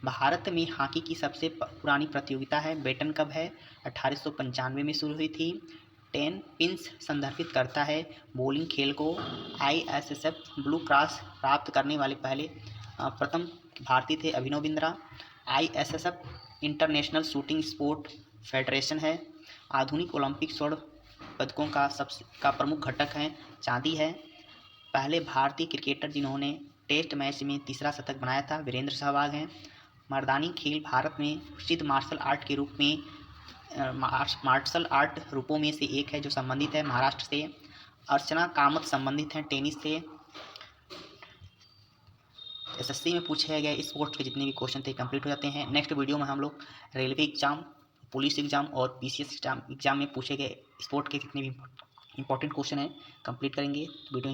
भारत में हॉकी की सबसे पुरानी प्रतियोगिता है बेटन कप है 1895 में शुरू हुई थी। 10 पिंस संदर्भित करता है बॉलिंग खेल को। आईएसएसएफ ब्लू क्रॉस प्राप्त करने वाले पहले प्रथम भारतीय थे Abhinav Bindra. ISSF international shooting sport federation है। आधुनिक ओलंपिक स्वर्ण पदकों का प्रमुख घटक है चांदी है। पहले भारतीय क्रिकेटर जिन्होंने टेस्ट मैच में तीसरा शतक बनाया था वीरेंद्र सहवाग हैं। मर्दानी खेल भारत में प्रसिद्ध मार्शल आर्ट के रूप में मार्शल आर्ट रूपों में से एक है जो संबंधित है महाराष्ट्र से। अर्चना कामत संबंधित हैं टेनिस से। एसएससी में पूछे गए स्पोर्ट्स के जितने भी क्वेश्चन थे कंप्लीट हो जाते हैं। नेक्स्ट वीडियो में हम लोग रेलवे एग्जाम, पुलिस एग्जाम और पीसीएस एग्जाम में पूछे गए स्पोर्ट के जितने भी इंपॉर्टेंट क्वेश्चन हैं कंप्लीट करेंगे। वीडियो